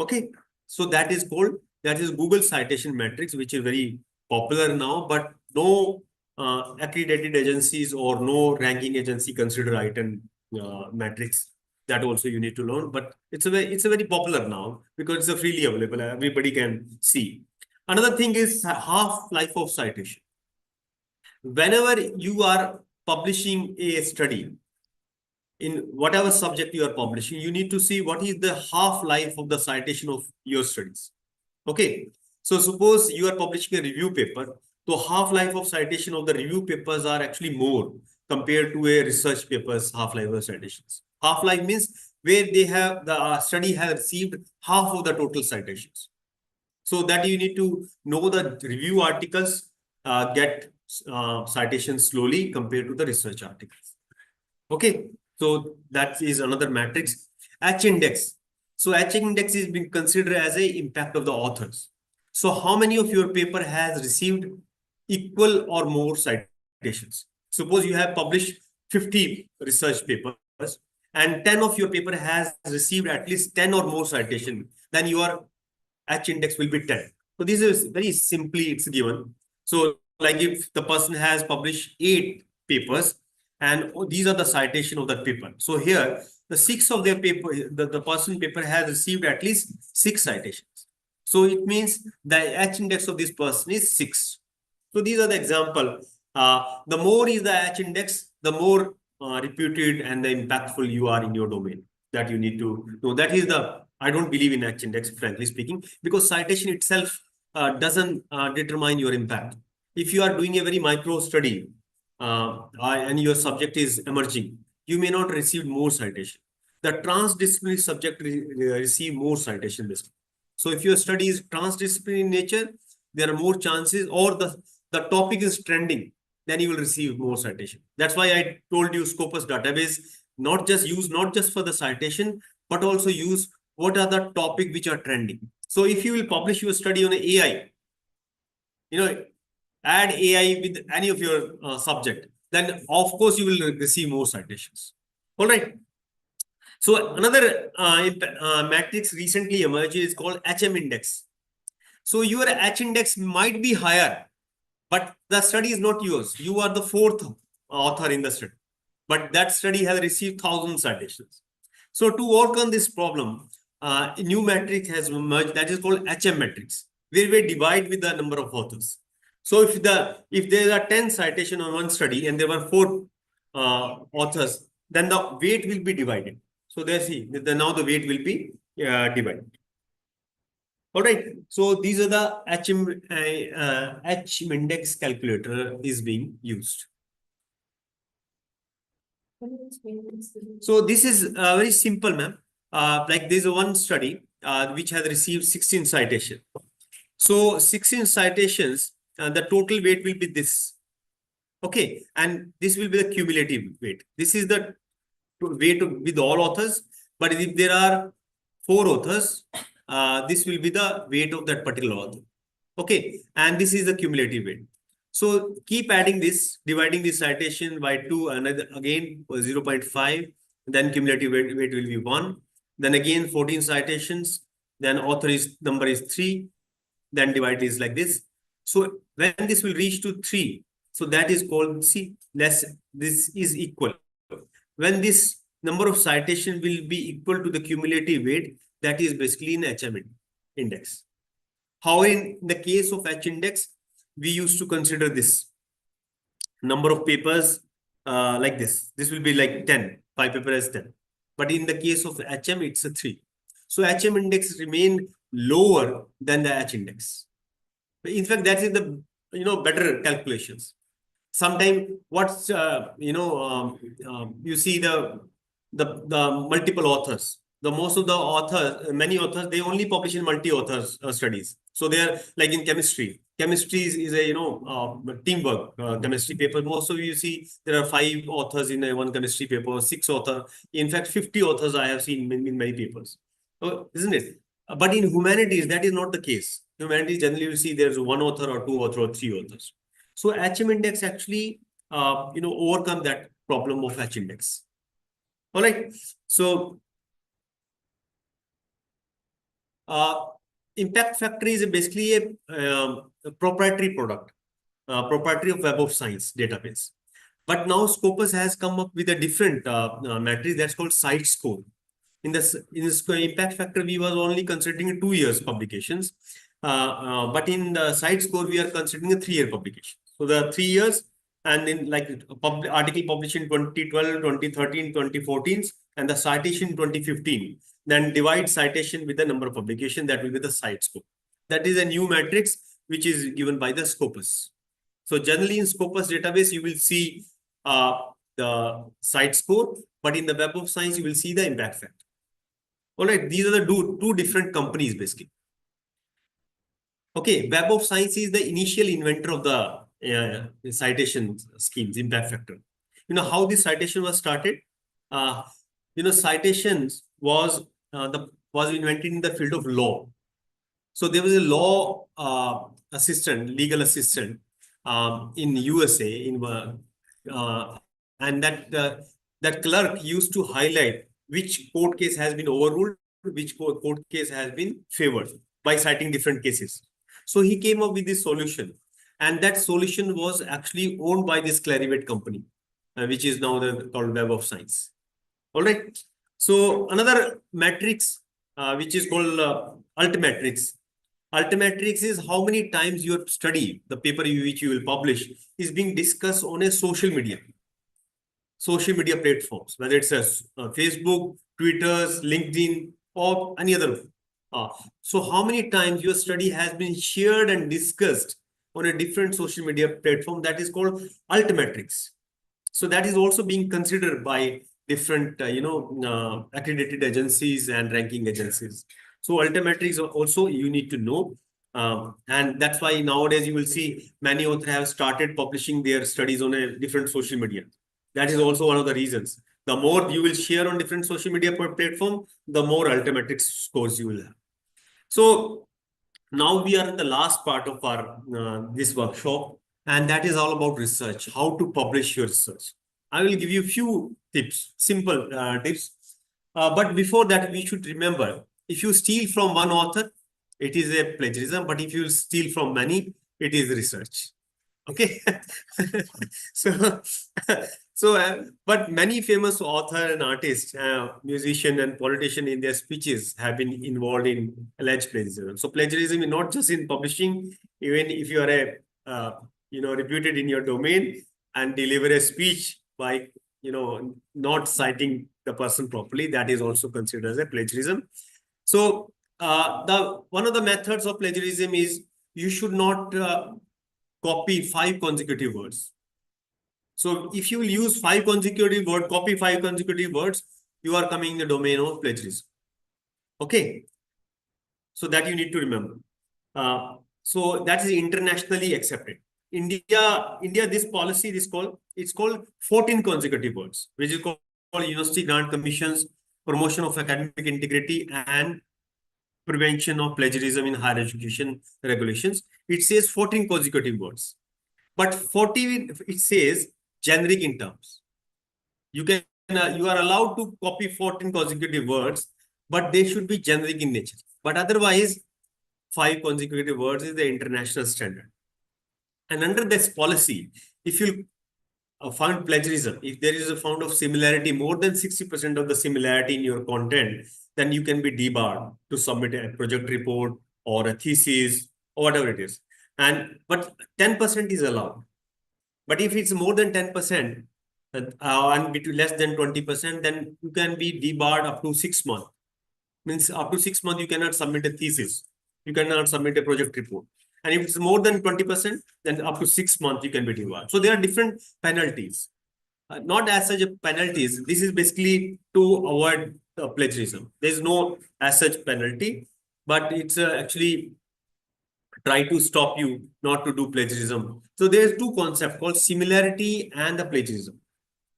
Okay. So that is Google citation matrix, which is very popular now, but no accredited agencies or no ranking agency consider I-10 matrix. That also you need to learn, but it's a very popular now because it's freely available. Everybody can see. Another thing is half-life of citation. Whenever you are publishing a study in whatever subject you are publishing, you need to see what is the half-life of the citation of your studies. Okay. So suppose you are publishing a review paper. So half-life of citation of the review papers are actually more compared to a research paper's half-life of citations. Half-life means where they have the study has received half of the total citations. So that you need to know the review articles get citations slowly compared to the research articles. Okay, so that is another matrix. H-index. So H-index is being considered as a impact of the authors. So how many of your paper has received equal or more citations? Suppose you have published 50 research papers and 10 of your paper has received at least 10 or more citation, then your H-index will be 10. So this is very simply it's given. So like if the person has published 8 papers and these are the citation of that paper. So here the 6 of their paper, the person paper has received at least 6 citations. So it means the H-index of this person is 6. So these are the example. The more is the H-index, the more reputed and the impactful you are in your domain. That you need to know. That is I don't believe in H-index, frankly speaking, because citation itself doesn't determine your impact. If you are doing a very micro study and your subject is emerging, you may not receive more citation. The transdisciplinary subject receive more citation list. So if your study is transdisciplinary in nature, there are more chances, or the topic is trending, then you will receive more citation. That's why I told you Scopus database, not just for the citation, but also use what are the topic which are trending. So if you will publish your study on AI, add AI with any of your subject, then of course you will receive more citations. All right. So another matrix recently emerged is called HM index. So your H index might be higher, but the study is not yours. You are the fourth author in the study, but that study has received 1,000 citations. So to work on this problem, a new matrix has emerged that is called HM matrix, where we divide with the number of authors. So if there are 10 citation on one study and there were 4 authors, then the weight will be divided. So there see, now the weight will be divided. All right. So these are the HM index calculator is being used. So this is very simple, ma'am. Like there's one study which has received 16 citations. So 16 citations, the total weight will be this. Okay, and this will be the cumulative weight. This is the weight with all authors. But if there are 4 authors, this will be the weight of that particular author. Okay, and this is the cumulative weight. So keep adding this, dividing this citation by 2, another again 0.5, then cumulative weight will be 1. Then again 14 citations, then author number is 3, then divide is like this. So when this will reach to 3, so that is called, see, this is equal. When this number of citation will be equal to the cumulative weight, that is basically in HM index. How in the case of H index, we used to consider this number of papers like this. This will be like 10, 5 papers as 10. But in the case of HM, it's a 3. So HM index remain lower than the H index. In fact, that is the better calculations. Sometimes what's you see the multiple authors. The most of the authors, many authors, they only publish in multi-authors studies. So they are like in chemistry. Chemistry is a teamwork chemistry paper. Most of you see there are 5 authors in one chemistry paper, 6 authors. In fact, 50 authors I have seen in many papers. Oh, isn't it? But in humanities, that is not the case. Humanities generally you see there's 1 author or 2 author or 3 authors. So HM index actually overcome that problem of H index. All right. So impact factor is basically a proprietary product, proprietary of Web of Science database. But now Scopus has come up with a different matrix that's called site score. In this impact factor, we was only considering 2 years publications, but in the site score, we are considering a 3-year publication. So the 3 years, and in like article published in 2012, 2013, 2014, and the citation in 2015. Then divide citation with the number of publication, that will be the site score. That is a new matrix which is given by the Scopus. So generally in Scopus database, you will see the site score, but in the Web of Science, you will see the impact factor. All right, these are the two different companies basically. Okay, Web of Science is the initial inventor of the citation schemes, impact factor. You know how this citation was started? Citations was invented in the field of law. So there was a law legal assistant in USA, and that clerk used to highlight which court case has been overruled, which court case has been favored by citing different cases. So he came up with this solution, and that solution was actually owned by this Clarivate company, which is now called Web of Science. All right. So another matrix, which is called Altmatrix. Altmatrix is how many times your study, the paper which you will publish, is being discussed on a social media platforms, whether it's Facebook, Twitter, LinkedIn, or any other. So how many times your study has been shared and discussed on a different social media platform, that is called Altmatrix. So that is also being considered by different, accredited agencies and ranking agencies. So Altmatrix also you need to know. And that's why nowadays you will see many authors have started publishing their studies on a different social media. That is also one of the reasons. The more you will share on different social media platform, the more Altmatrix scores you will have. So now we are in the last part of our this workshop. and that is all about research, how to publish your research. I will give you a few tips, simple tips. But before that, we should remember, if you steal from one author, it is a plagiarism, but if you steal from many, it is research. Okay. So, but many famous author and artists, musician and politician in their speeches have been involved in alleged plagiarism. So plagiarism is not just in publishing, even if you are a, reputed in your domain and deliver a speech by, not citing the person properly, that is also considered as a plagiarism. So the one of the methods of plagiarism is you should not copy 5 consecutive words. So if you will use 5 consecutive words, copy 5 consecutive words, you are coming in the domain of plagiarism. Okay. So that you need to remember. So that is internationally accepted. India, this policy, it's called 14 consecutive words, which is called University Grant Commission's Promotion of Academic Integrity and Prevention of Plagiarism in Higher Education regulations. It says 14 consecutive words. But 40, it says generic in terms. You are allowed to copy 14 consecutive words, but they should be generic in nature. But otherwise, 5 consecutive words is the international standard. And under this policy, if you found plagiarism, if there is a found of similarity, more than 60% of the similarity in your content, then you can be debarred to submit a project report or a thesis or whatever it is. But 10% is allowed. But if it's more than 10% and between less than 20%, then you can be debarred up to 6 months. Means up to 6 months, you cannot submit a thesis. You cannot submit a project report. And if it's more than 20%, then up to 6 months, you can be debarred. So there are different penalties. Not as such penalties. This is basically to avoid plagiarism. There is no as such penalty, but it's actually try to stop you not to do plagiarism. So there's 2 concepts called similarity and the plagiarism.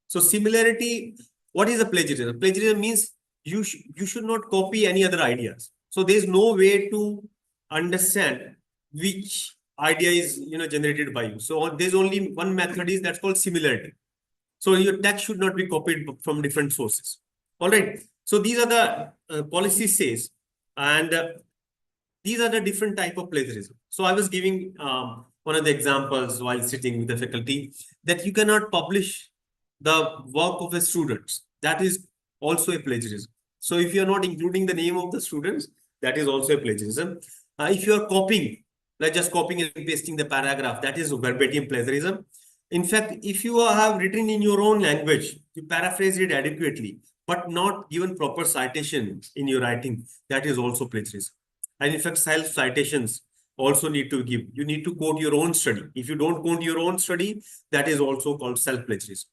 So similarity, what is a plagiarism? Plagiarism means you should not copy any other ideas. So there's no way to understand which idea is generated by you. So there's only one method is that's called similarity. So your text should not be copied from different sources. All right. So these are the policy says, and these are the different type of plagiarism. So I was giving one of the examples while sitting with the faculty that you cannot publish the work of a student. That is also a plagiarism. So if you are not including the name of the students, that is also a plagiarism. If you are copying, like just copying and pasting the paragraph, that is verbatim plagiarism. In fact, if you have written in your own language, you paraphrase it adequately, but not given proper citation in your writing, that is also plagiarism. And in fact, self-citations also need to give. You need to quote your own study. If you don't quote your own study, that is also called self-plagiarism.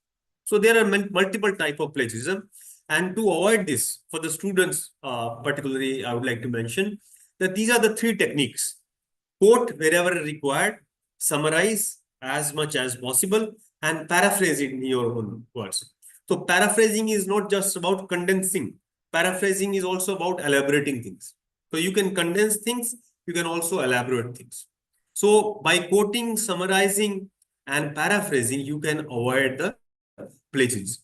So there are multiple types of plagiarism. And to avoid this, for the students particularly, I would like to mention that these are the 3 techniques. Quote wherever required, summarize as much as possible, and paraphrase it in your own words. So paraphrasing is not just about condensing. Paraphrasing is also about elaborating things. So you can condense things, you can also elaborate things. So by quoting, summarizing, and paraphrasing, you can avoid the plagiarism.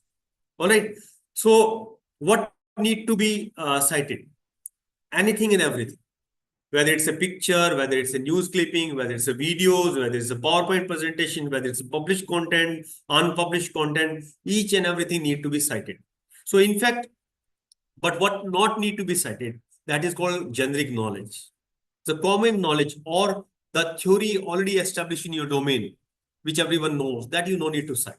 All right. So what need to be cited? Anything and everything. Whether it's a picture, whether it's a news clipping, whether it's a videos, whether it's a PowerPoint presentation, whether it's published content, unpublished content, each and everything need to be cited. So in fact, but what not need to be cited, that is called generic knowledge. The common knowledge or the theory already established in your domain, which everyone knows, that you no need to cite.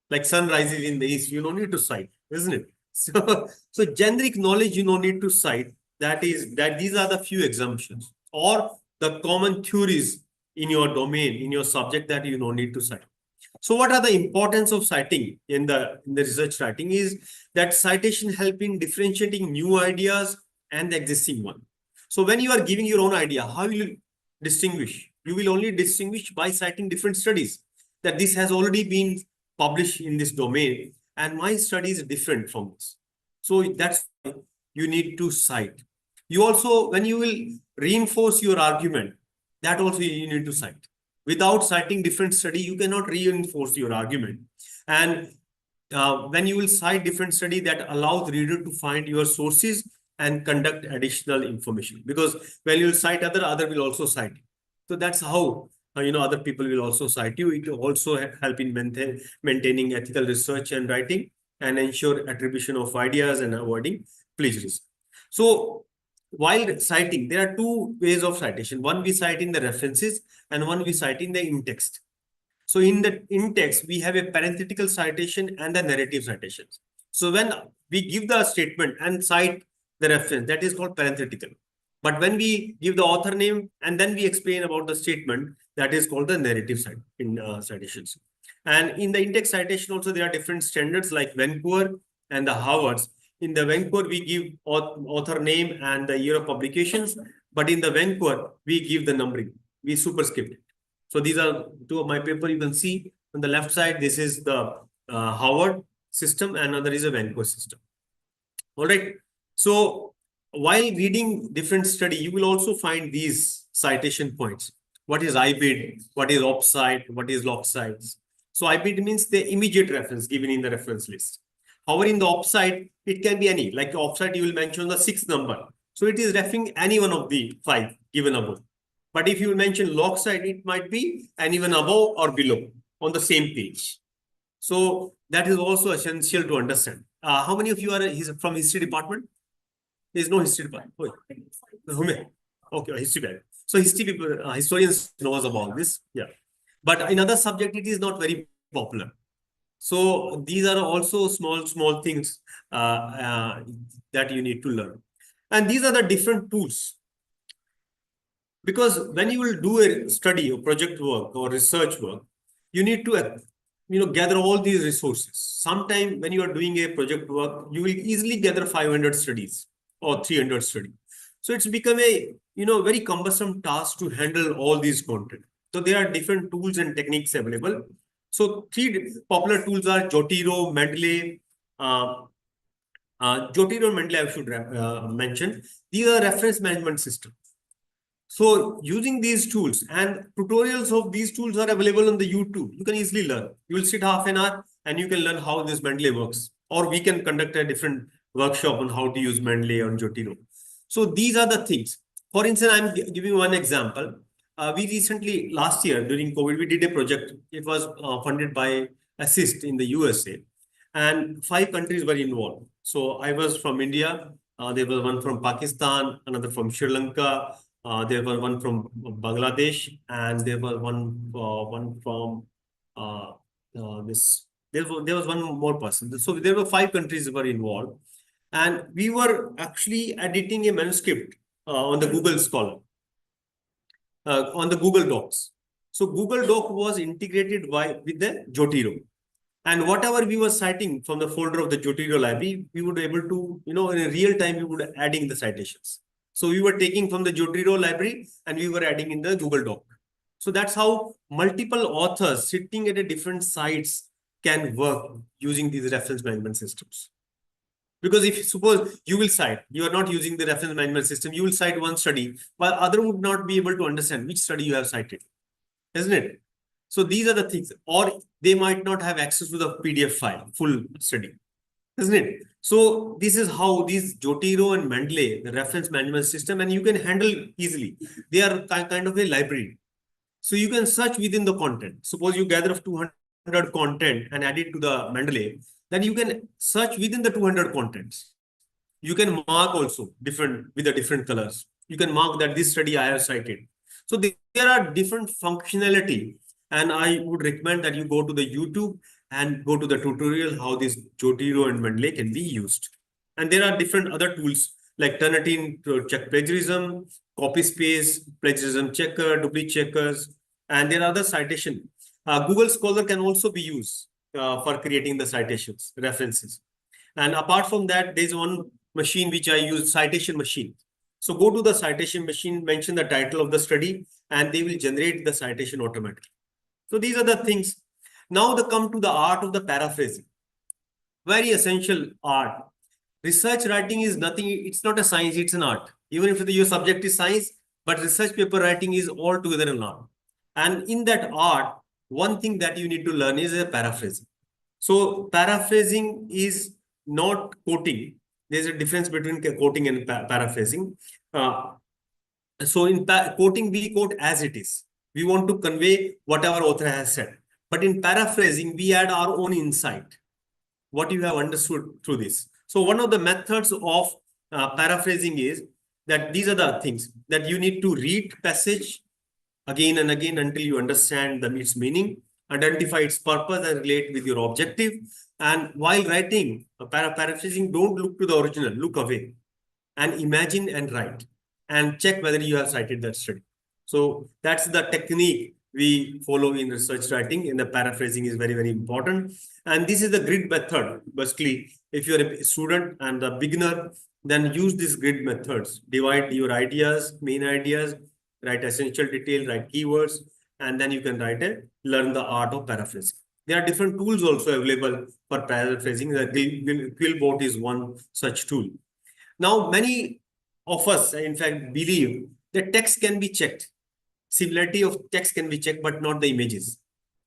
Like sun rises in the east, you don't need to cite, isn't it? So generic knowledge you don't need to cite. That these are the few exemptions or the common theories in your domain, in your subject that you don't need to cite. So what are the importance of citing in the research writing is that citation help in differentiating new ideas and the existing one. So when you are giving your own idea, how will you distinguish? You will only distinguish by citing different studies that this has already been published in this domain and my study is different from this. So that's why you need to cite. You also, when you will reinforce your argument, that also you need to cite. Without citing different study, you cannot reinforce your argument. And when you will cite different study, that allows reader to find your sources and conduct additional information. Because when you will cite other will also cite. So that's how other people will also cite you. It will also help in maintaining ethical research and writing, and ensure attribution of ideas and avoiding plagiarism. So while citing, there are two ways of citation. One, we cite in the references, and one we cite in the in-text. So in the in-text, we have a parenthetical citation and the narrative citations. So when we give the statement and cite the reference, that is called parenthetical. But when we give the author name and then we explain about the statement, that is called the narrative citations. And in the in-text citation also, there are different standards like Vancouver and the Harvards. In the Vancouver, we give author name and the year of publications. But in the Vancouver, we give the numbering. We superscript it. So these are two of my paper. You can see on the left side, this is the Harvard system, and another is a Vancouver system. All right. So while reading different study, you will also find these citation points. What is IBID? What is OPSIDE? What is LOCSIDE? So IBID means the immediate reference given in the reference list. However, in the OPSIDE, it can be any. Like OPSIDE, you will mention the 6th number. So it is referring any one of the 5 given above. But if you mention LOCSIDE, it might be anyone above or below on the same page. So that is also essential to understand. How many of you are from history department? There is no history department. Okay, history bad. So history people, historians knows about this. Yeah, but in other subject, it is not very popular. So these are also small things that you need to learn. And these are the different tools. Because when you will do a study or project work or research work, you need to gather all these resources. Sometime when you are doing a project work, you will easily gather 500 studies or 300 studies. So it's become a very cumbersome task to handle all these content. So there are different tools and techniques available. So 3 popular tools are Jotiro, Mendeley. Jotiro and Mendeley I should mention. These are reference management systems. So using these tools, and tutorials of these tools are available on the YouTube. You can easily learn. You will sit half an hour and you can learn how this Mendeley works. Or we can conduct a different workshop on how to use Mendeley or Jotiro. So these are the things. For instance, I'm giving one example. We recently, last year during COVID, we did a project. It was funded by Assist in the USA. And 5 countries were involved. So I was from India. There was one from Pakistan, another from Sri Lanka. There was one from Bangladesh, and there was one from this. There was one more person. So there were 5 countries were involved, and we were actually editing a manuscript on the Google Scholar, on the Google Docs. So Google Doc was integrated with the Jotiro. And whatever we were citing from the folder of the Jotiro library, we would be able to, in a real time, we would adding the citations. So we were taking from the Jotiro library and we were adding in the Google Doc. So that's how multiple authors sitting at a different sites can work using these reference management systems. Because if suppose you will cite, you are not using the reference management system, you will cite one study, while other would not be able to understand which study you have cited, isn't it? So these are the things, or they might not have access to the PDF file, full study, isn't it? So this is how these Jotiro and Mendeley, the reference management system, and you can handle easily. They are kind of a library. So you can search within the content. Suppose you gather 200 content and add it to the Mendeley, then you can search within the 200 contents. You can mark also with the different colors. You can mark that this study I have cited. So there are different functionality, and I would recommend that you go to the YouTube and go to the tutorial how this Jotiro and Mendeley can be used. And there are different other tools like Turnitin to check plagiarism, copy space, plagiarism checker, duplicate checkers, and there are other citation. Google Scholar can also be used for creating the citations, references. And apart from that, there's one machine which I use, citation machine. So go to the citation machine, mention the title of the study, and they will generate the citation automatically. So these are the things. Now they come to the art of the paraphrasing. Very essential art. Research writing is nothing, it's not a science, it's an art. Even if your subject is science, but research paper writing is altogether an art. And in that art, one thing that you need to learn is a paraphrasing. So paraphrasing is not quoting. There's a difference between quoting and paraphrasing. Uh, so in quoting, we quote as it is. We want to convey whatever author has said. But in paraphrasing, we add our own insight, what you have understood through this. So one of the methods of paraphrasing is that these are the things that you need to read passage again and again until you understand its meaning, identify its purpose and relate with your objective. And while writing, paraphrasing, don't look to the original, look away and imagine and write and check whether you have cited that study. So that's the technique we follow in research writing, and the paraphrasing is very, very important. And this is the grid method. Basically, if you're a student and a beginner, then use these grid methods. Divide your ideas, main ideas, write essential detail, write keywords, and then you can learn the art of paraphrasing. There are different tools also available for paraphrasing. The Quillbot is one such tool. Now, many of us, in fact, believe that text can be checked. Similarity of text can be checked, but not the images.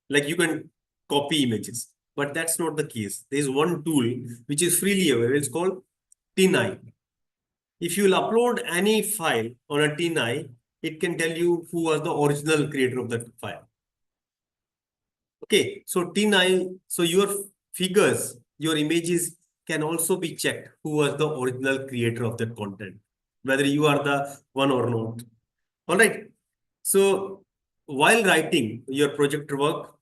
Like you can copy images, but that's not the case. There is one tool which is freely available. It's called TinEye. If you will upload any file on a TinEye, it can tell you who was the original creator of that file. Okay, so TinEye, so your figures, your images can also be checked who was the original creator of that content, whether you are the one or not. All right. So while writing your project work,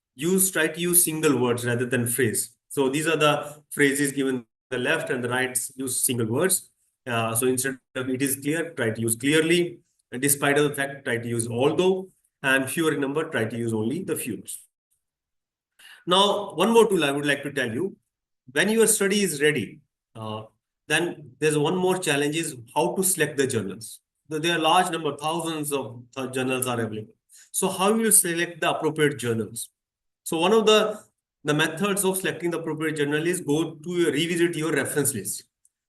try to use single words rather than phrase. So these are the phrases given the left and the right use single words. So instead of it is clear, try to use clearly. And despite of the fact, try to use although, and fewer in number, try to use only the few. Now, one more tool I would like to tell you. When your study is ready, then there's one more challenge is how to select the journals. There are large number, thousands of journals are available. So how you select the appropriate journals? So one of the methods of selecting the appropriate journal is go to revisit your reference list.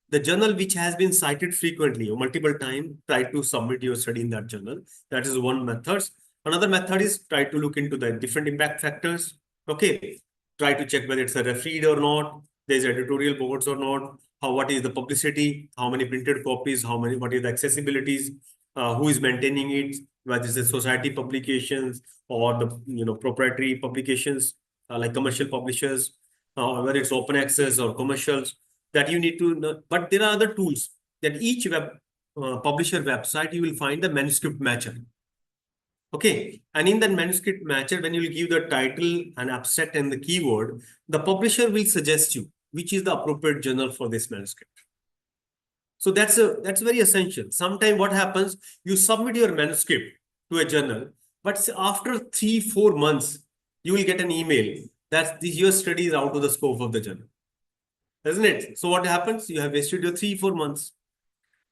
The journal which has been cited frequently or multiple times, try to submit your study in that journal. That is one method. Another method is try to look into the different impact factors. Okay, try to check whether it's a refereed or not, there's editorial boards or not, what is the publicity, how many printed copies, what is the accessibilities, who is maintaining it, whether it's the society publications or the proprietary publications like commercial publishers, whether it's open access or commercials, that you need to know. But there are other tools that each publisher website you will find the manuscript matcher. Okay, and in that manuscript matcher, when you will give the title and abstract and the keyword, the publisher will suggest you which is the appropriate journal for this manuscript. So that's very essential. Sometimes what happens, you submit your manuscript to a journal, but after 3-4 months, you will get an email that your study is out of the scope of the journal, isn't it? So what happens? You have wasted your 3-4 months.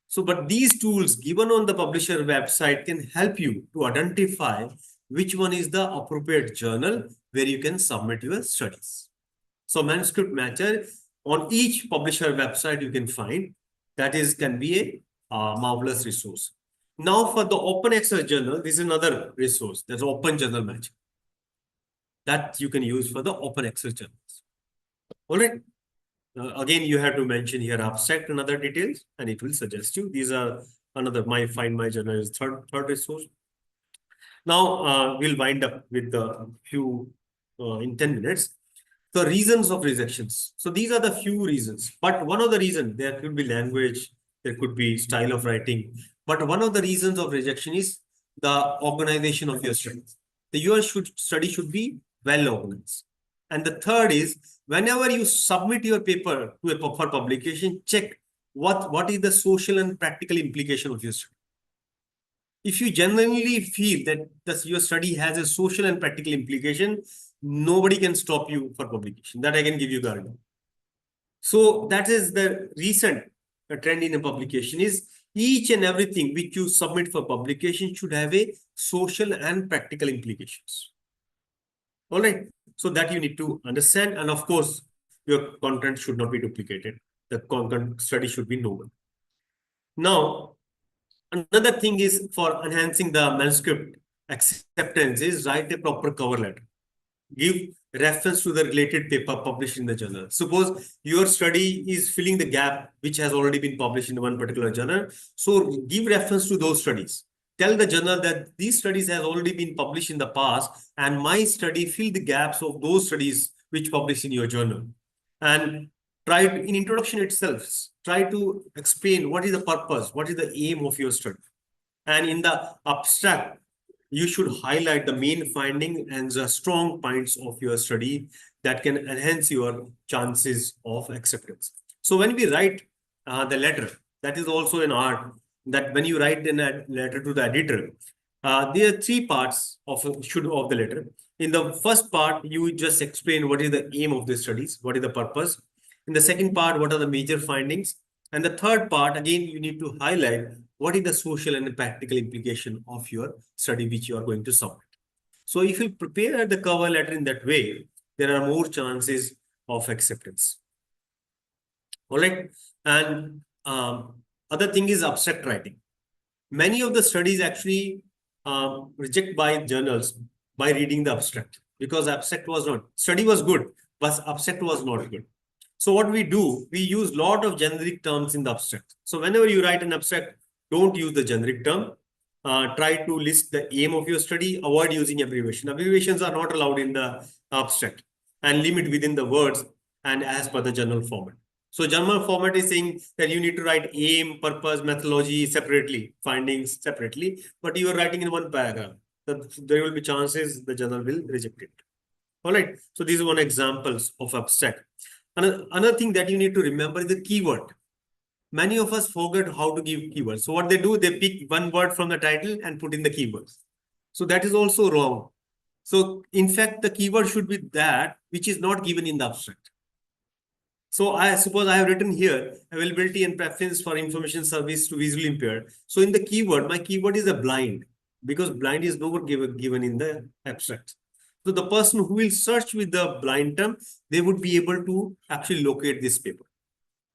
So, but these tools given on the publisher website can help you to identify which one is the appropriate journal where you can submit your studies. So manuscript matcher on each publisher website you can find, can be a marvelous resource. Now for the open access journal, this is another resource. There's open journal matcher that you can use for the open access journals. All right. Again, you have to mention here abstract and other details, and it will suggest you. These are another Find My Journal is third resource. Now we'll wind up with the few in 10 minutes. The reasons of rejections. So these are the few reasons. But one of the reasons, there could be language, there could be style of writing. But one of the reasons of rejection is the organization of your studies. Your study should be well organized. And the third is, whenever you submit your paper for publication, check what is the social and practical implication of your study. If you genuinely feel that your study has a social and practical implication, nobody can stop you for publication. That I can give you guarantee. So that is the recent trend in a publication is each and everything which you submit for publication should have a social and practical implications. All right. So that you need to understand. And of course, your content should not be duplicated. The content study should be novel. Now, another thing is for enhancing the manuscript acceptance is write a proper cover letter. Give reference to the related paper published in the journal. Suppose your study is filling the gap which has already been published in one particular journal. So give reference to those studies. Tell the journal that these studies have already been published in the past and my study fill the gaps of those studies which published in your journal. And try to, in introduction itself, try to explain what is the purpose, what is the aim of your study. And in the abstract, you should highlight the main finding and the strong points of your study that can enhance your chances of acceptance. So when we write the letter, that is also an art, that when you write a letter to the editor, there are three parts of the letter. In the first part, you just explain what is the aim of the studies, what is the purpose. In the second part, what are the major findings? And the third part, again, you need to highlight what is the social and practical implication of your study which you are going to submit. So if you prepare the cover letter in that way, there are more chances of acceptance. All right. And other thing is abstract writing. Many of the studies actually reject by journals by reading the abstract because abstract was not, study was good, but abstract was not good. So what we do, we use a lot of generic terms in the abstract. So whenever you write an abstract, don't use the generic term. Try to list the aim of your study, avoid using abbreviation. Abbreviations are not allowed in the abstract and limit within the words and as per the journal format. So journal format is saying that you need to write aim, purpose, methodology separately, findings separately, but you are writing in one paragraph. There will be chances the journal will reject it. All right. So these are one examples of abstract. Another thing that you need to remember is the keyword. Many of us forget how to give keywords. So what they do, they pick one word from the title and put in the keywords. So that is also wrong. So in fact, the keyword should be that which is not given in the abstract. So I suppose I have written here, availability and preference for information service to visually impaired. So in the keyword, my keyword is a blind because blind is nowhere given in the abstract. So the person who will search with the blind term, they would be able to actually locate this paper.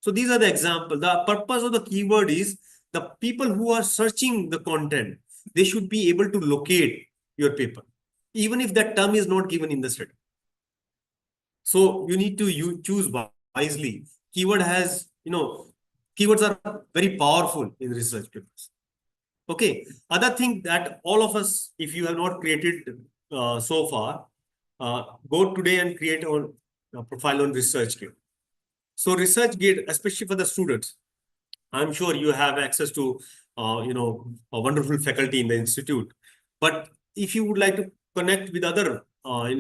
So these are the examples. The purpose of the keyword is the people who are searching the content, they should be able to locate your paper, even if that term is not given in the study. So you need to choose wisely. Keyword has, keywords are very powerful in research papers. Okay. Other thing that all of us, if you have not created so far, go today and create a profile on ResearchGate. So ResearchGate, especially for the students, I'm sure you have access to, a wonderful faculty in the institute. But if you would like to connect with other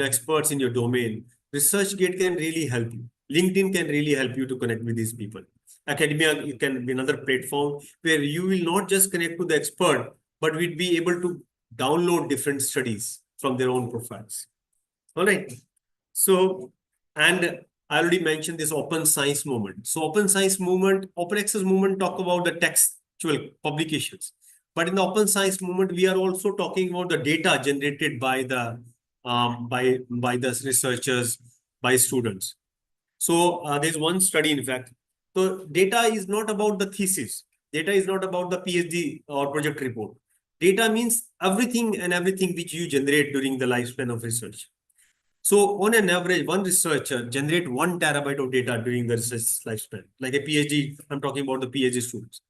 experts in your domain, ResearchGate can really help you. LinkedIn can really help you to connect with these people. Academia can be another platform where you will not just connect to the expert, but we'll be able to download different studies from their own profiles. All right. So, and I already mentioned this open science movement. So open science movement, open access movement talk about the textual publications. But in the open science movement, we are also talking about the data generated by the researchers, by students. So there's one study, in fact. So data is not about the thesis. Data is not about the PhD or project report. Data means everything which you generate during the lifespan of research. So on an average, one researcher generate 1 terabyte of data during the research lifespan. Like a PhD, I'm talking about the PhD students.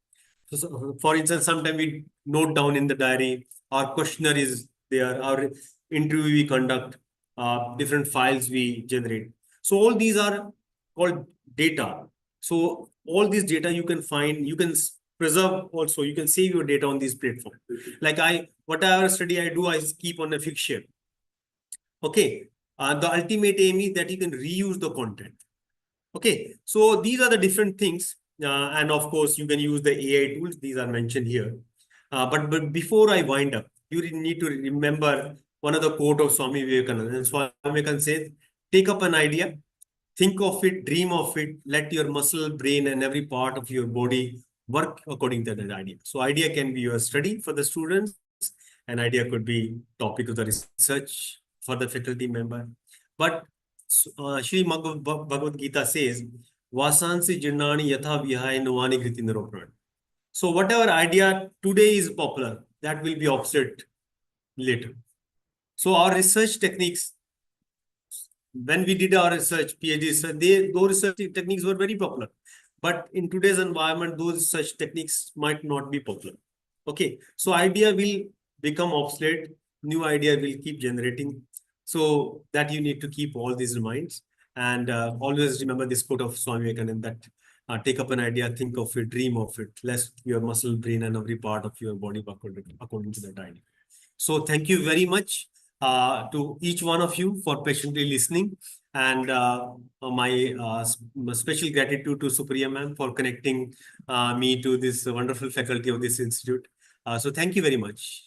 So for instance, sometimes we note down in the diary, our questionnaire is there, our interview we conduct, different files we generate. So all these are called data. So all these data you can find, you can preserve also, you can save your data on this platform. Like whatever study I do, I keep on a fixed share. Okay. The ultimate aim is that you can reuse the content. Okay. So these are the different things. And of course, you can use the AI tools. These are mentioned here. But before I wind up, you need to remember one of the quote of Swami Vivekananda. And Swami Vivekananda says, take up an idea, think of it, dream of it, let your muscle, brain, and every part of your body work according to that idea. So idea can be your study for the students. An idea could be topic of the research for the faculty member. But Sri Bhagavad Gita says, Vasansi Jirnani Yatha Vihai Novani Kriti Niropran. So whatever idea today is popular, that will be obsolete later. So our research techniques, when we did our research, PhD research, those research techniques were very popular. But in today's environment, those research techniques might not be popular. Okay, so idea will become obsolete, new idea will keep generating. So that you need to keep all these in mind. And always remember this quote of Swami Vivekananda that take up an idea, think of it, dream of it, let your muscle, brain, and every part of your body work according to that idea. So thank you very much to each one of you for patiently listening. And my special gratitude to Supriya ma'am for connecting me to this wonderful faculty of this institute. So thank you very much.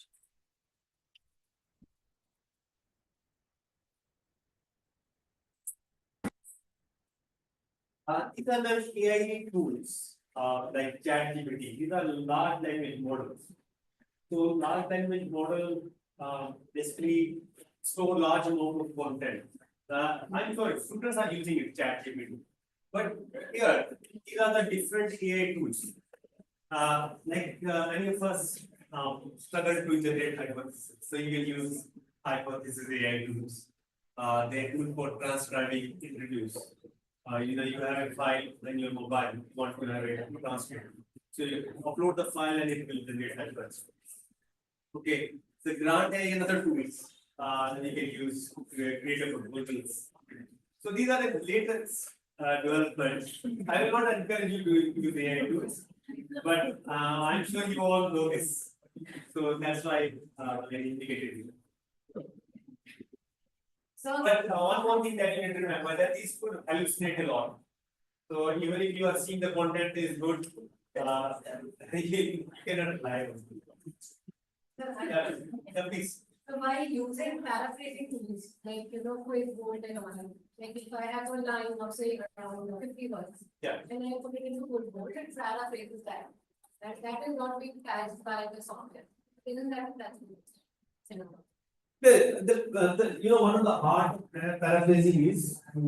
These are the AI tools like ChatGPT. These are large language models. So large language model basically store large amount of content. I'm sorry, students are using it, ChatGPT. But here, these are the different AI tools. Many of us struggle to generate hypotheses. So you can use hypothesis AI tools. They tool for transcribing interviews. You have a file in your mobile, you want to have a transcript. So you upload the file and it will generate hypothesis. Okay, so grant है another tools that you can use to create a proposals. So these are the latest developments. I will not encourage you to use AI tools, but I'm sure you all know this. So that's why I indicated you. So, but one more thing that you need to remember that these could hallucinate a lot. So even if you are seeing the content is good, you cannot rely on it. Yeah, please. So by using paraphrasing tools, like quiz board and all, like if I have a line of say around 50 words, Yeah. and I put it into quiz board, it paraphrases that. That is not being tagged by the software. Isn't that One of the hard paraphrasing is but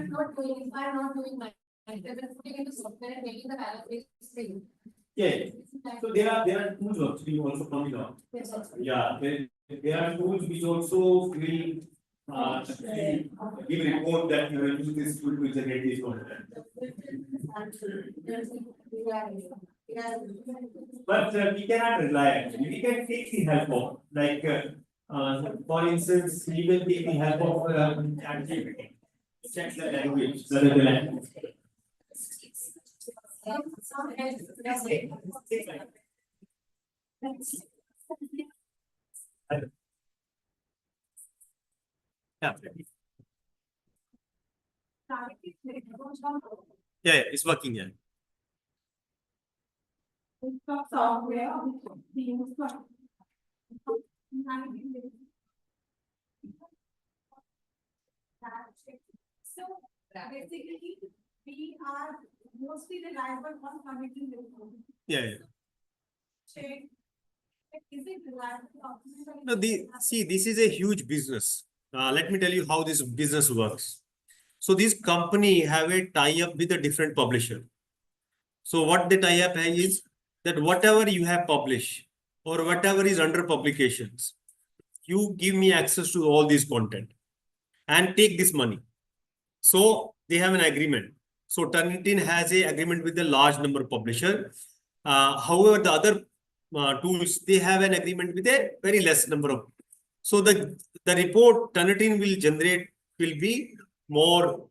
not doing if I'm not doing my if I'm putting into software and making the paraphrase thing. yeah. So there are tools actually also coming out. Yes, also. Yeah, there are tools which also will actually give a report that you have used this tool to generate this content. But we cannot rely actually. We can take the help of for instance, we will take the help of ChatGPT. Check the language, the language. Yeah. Yeah, it's working. Yeah. So basically, we are mostly reliable on committing report. Yeah. Check. Is it reliable? No, this is a huge business. Let me tell you how this business works. So this company have a tie-up with a different publisher. So what the tie-up is that whatever you have published or whatever is under publications, you give me access to all this content and take this money. So they have an agreement. So Turnitin has a agreement with a large number of publisher. However, the other tools, they have an agreement with a very less number of. So the report Turnitin will generate will be more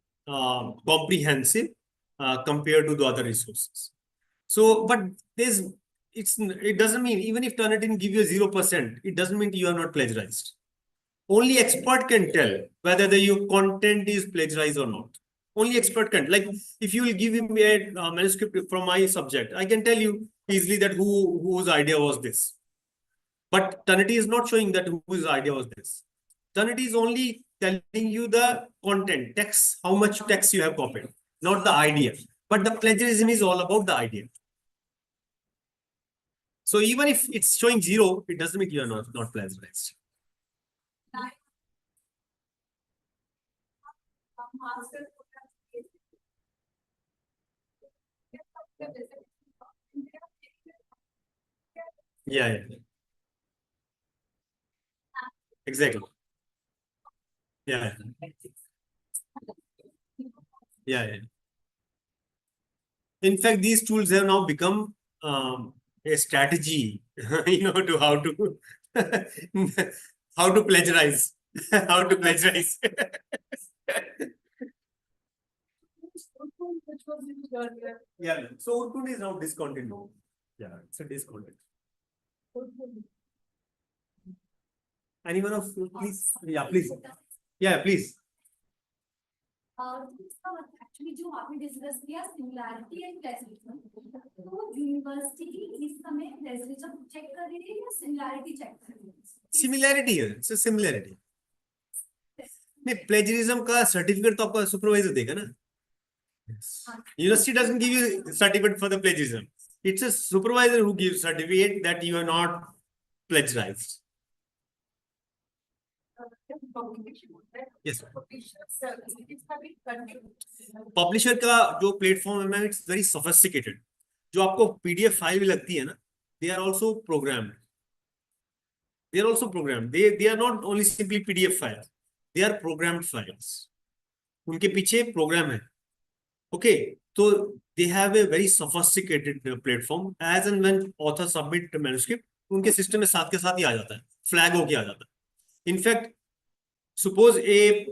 comprehensive compared to the other resources. So, but it doesn't mean even if Turnitin give you 0%, it doesn't mean you are not plagiarized. Only expert can tell whether your content is plagiarized or not. Only expert can. Like if you will give him a manuscript from my subject, I can tell you easily that whose idea was this. But Turnitin is not showing that whose idea was this. Turnitin is only telling you the content, text, how much text you have copied, not the idea. But the plagiarism is all about the idea. So even if it's showing 0, it doesn't mean you are not plagiarized. Yeah. Exactly. Yeah. Yeah. Yeah. In fact, these tools have now become a strategy, to how to plagiarize, how to plagiarize. Which was used earlier. Yeah. So Urkund is now discontinued. Yeah, it's a discontinued. Anyone of you, please? Yeah, please. Yeah, please. Actually जो आपने discuss किया similarity and plagiarism तो university इस समय plagiarism check कर रही है या सिमिलैरिटी चेक कर रही है Similarity है, it's a similarity. नहीं, plagiarism का सर्टिफिकेट तो आपका सुपरवाइजर देगा ना. University doesn't give you certificate for the plagiarism. It's a supervisor who gives certificate that you are not plagiarized. Yes. Publisher का जो प्लेटफॉर्म है, इट्स वेरी सोफिस्टिकेटेड. जो आपको पीडीएफ फाइल भी लगती है ना, they are also programmed. They are not only simply PDF files. They are programmed files. उनके पीछे प्रोग्राम है. Okay, so they have a very sophisticated platform. As and when author submit manuscript, उनके system में साथ के साथ ही आ जाता है, फ्लैग होके आ जाता है. In fact suppose a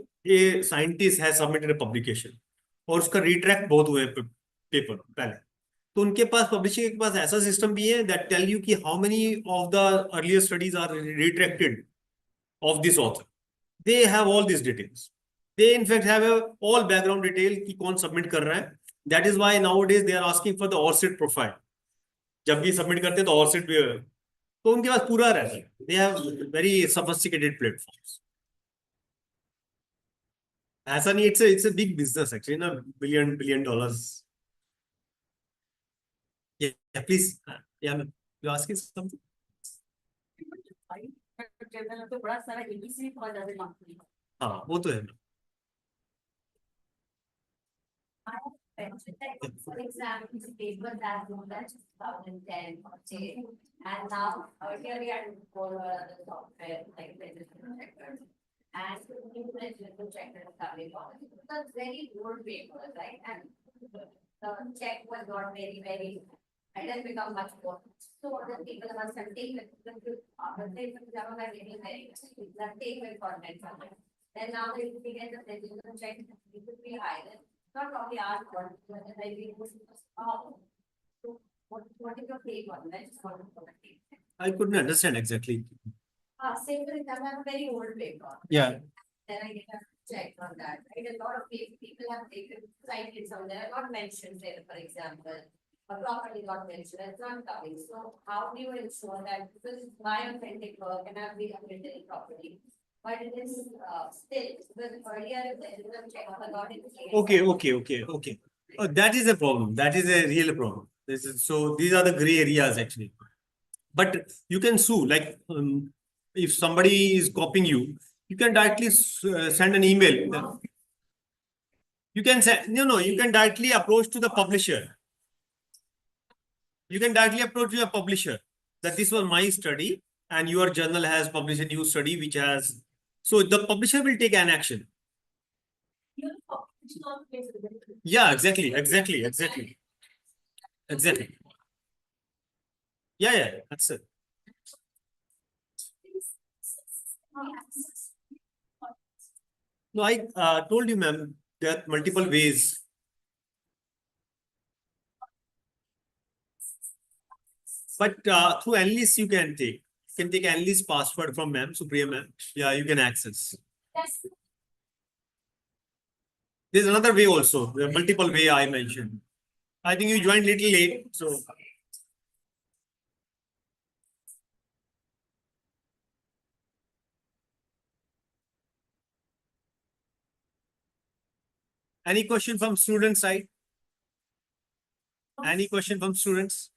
scientist has submitted a publication और उसका retract बहुत हुए पेपर पहले, तो उनके पास पब्लिशिंग के पास ऐसा सिस्टम भी है that tell you कि how many of the earlier studies are retracted of this author. They have all these details. They in fact have all background detail कि कौन submit कर रहा है. That is why nowadays they are asking for the ORCID profile. जब भी submit करते हैं तो ORCID भी, तो उनके पास पूरा रहता है. They have very sophisticated platforms. ऐसा नहीं, it's a big business actually, ना, billion dollars. Yeah, please. Yeah, you asking something? तो बड़ा सारा एबीसी भी बहुत ज्यादा मांगते हैं हाँ, वो तो है. For example, this paper that was that 2010 or say, and now earlier we had to follow other software like register checkers and new register checkers coming on. It's very old paper, right? And the check was not very, it has become much more. So the people must have taken they take content from it. Then now they get the register check, it could be higher. Not only our part, but maybe what is your take on that? I couldn't understand exactly. Say for example, I have a very old paper. Yeah. Then I get a check on that. Right? A lot of people have taken cited some there, not mentioned there, for example. Or properly not mentioned, it's not coming. So how do you ensure that this is my authentic work and I've been written properly? But it is still, because earlier if there is a check on the lot, it's Okay. That is a problem. That is a real problem. So these are the gray areas actually. But you can sue, like if somebody is copying you, you can directly send an email. You can send, you can directly approach to the publisher. You can directly approach your publisher that this was my study and your journal has published a new study which has. So the publisher will take an action. Yeah, exactly. Yeah, that's it. No, I told you, ma'am, there are multiple ways. But through analyst you can take. You can take analyst password from ma'am, Supriya ma'am. Yeah, you can access. There's another way also. There are multiple way I mentioned. I think you joined little late, so. Any question from student side? Any question from students?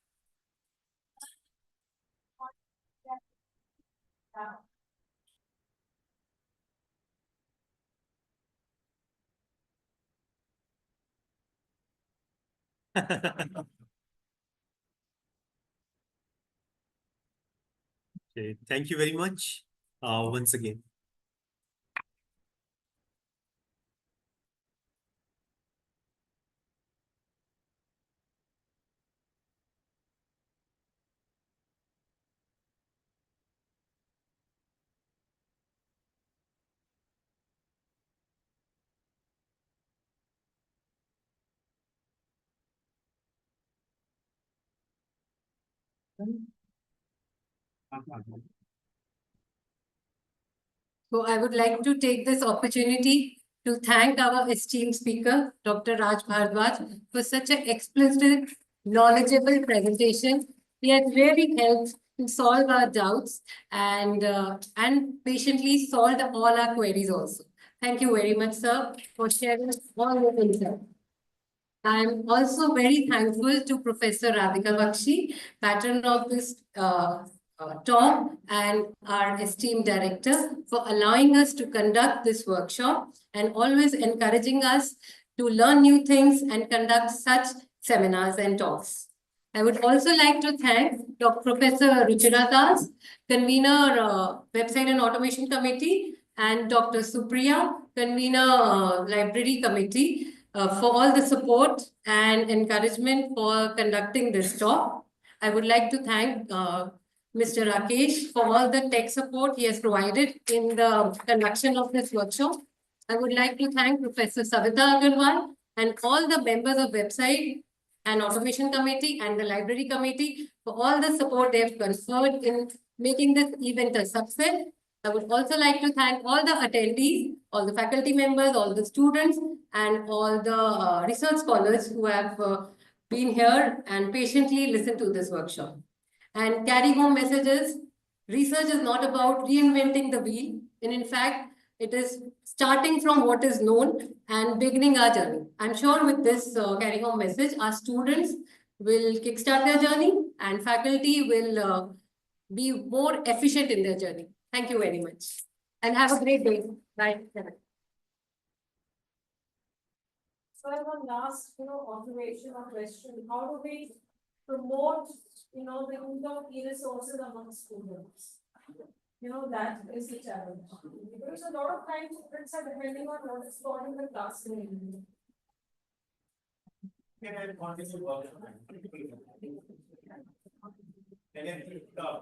Okay, thank you very much once again. So I would like to take this opportunity to thank our esteemed speaker, Dr. Raj Bhardwaj, for such an explicit, knowledgeable presentation. He has really helped to solve our doubts and patiently solved all our queries also. Thank you very much, sir, for sharing all your insights. I'm also very thankful to Professor Radhika Bakshi, patron of this talk, and our esteemed director for allowing us to conduct this workshop and always encouraging us to learn new things and conduct such seminars and talks. I would also like to thank Dr. Professor Ruchira Das, convener Website and Automation Committee, and Dr. Supriya, convener Library Committee, for all the support and encouragement for conducting this talk. I would like to thank Mr. Rakesh for all the tech support he has provided in the conduction of this workshop. I would like to thank Professor Savita Agarwal and all the members of Website and Automation Committee and the Library Committee for all the support they have conferred in making this event a success. I would also like to thank all the attendees, all the faculty members, all the students, and all the research scholars who have been here and patiently listened to this workshop. And carry home messages. Research is not about reinventing the wheel. And in fact, it is starting from what is known and beginning our journey. I'm sure with this carry home message, our students will kickstart their journey and faculty will be more efficient in their journey. Thank you very much. And have a great day. Bye. So I have one last, observation or question. How do we promote, the use of e-resources among students? That is the challenge. Because a lot of times students are depending on what is taught in the classroom. Can I continue? Can I get the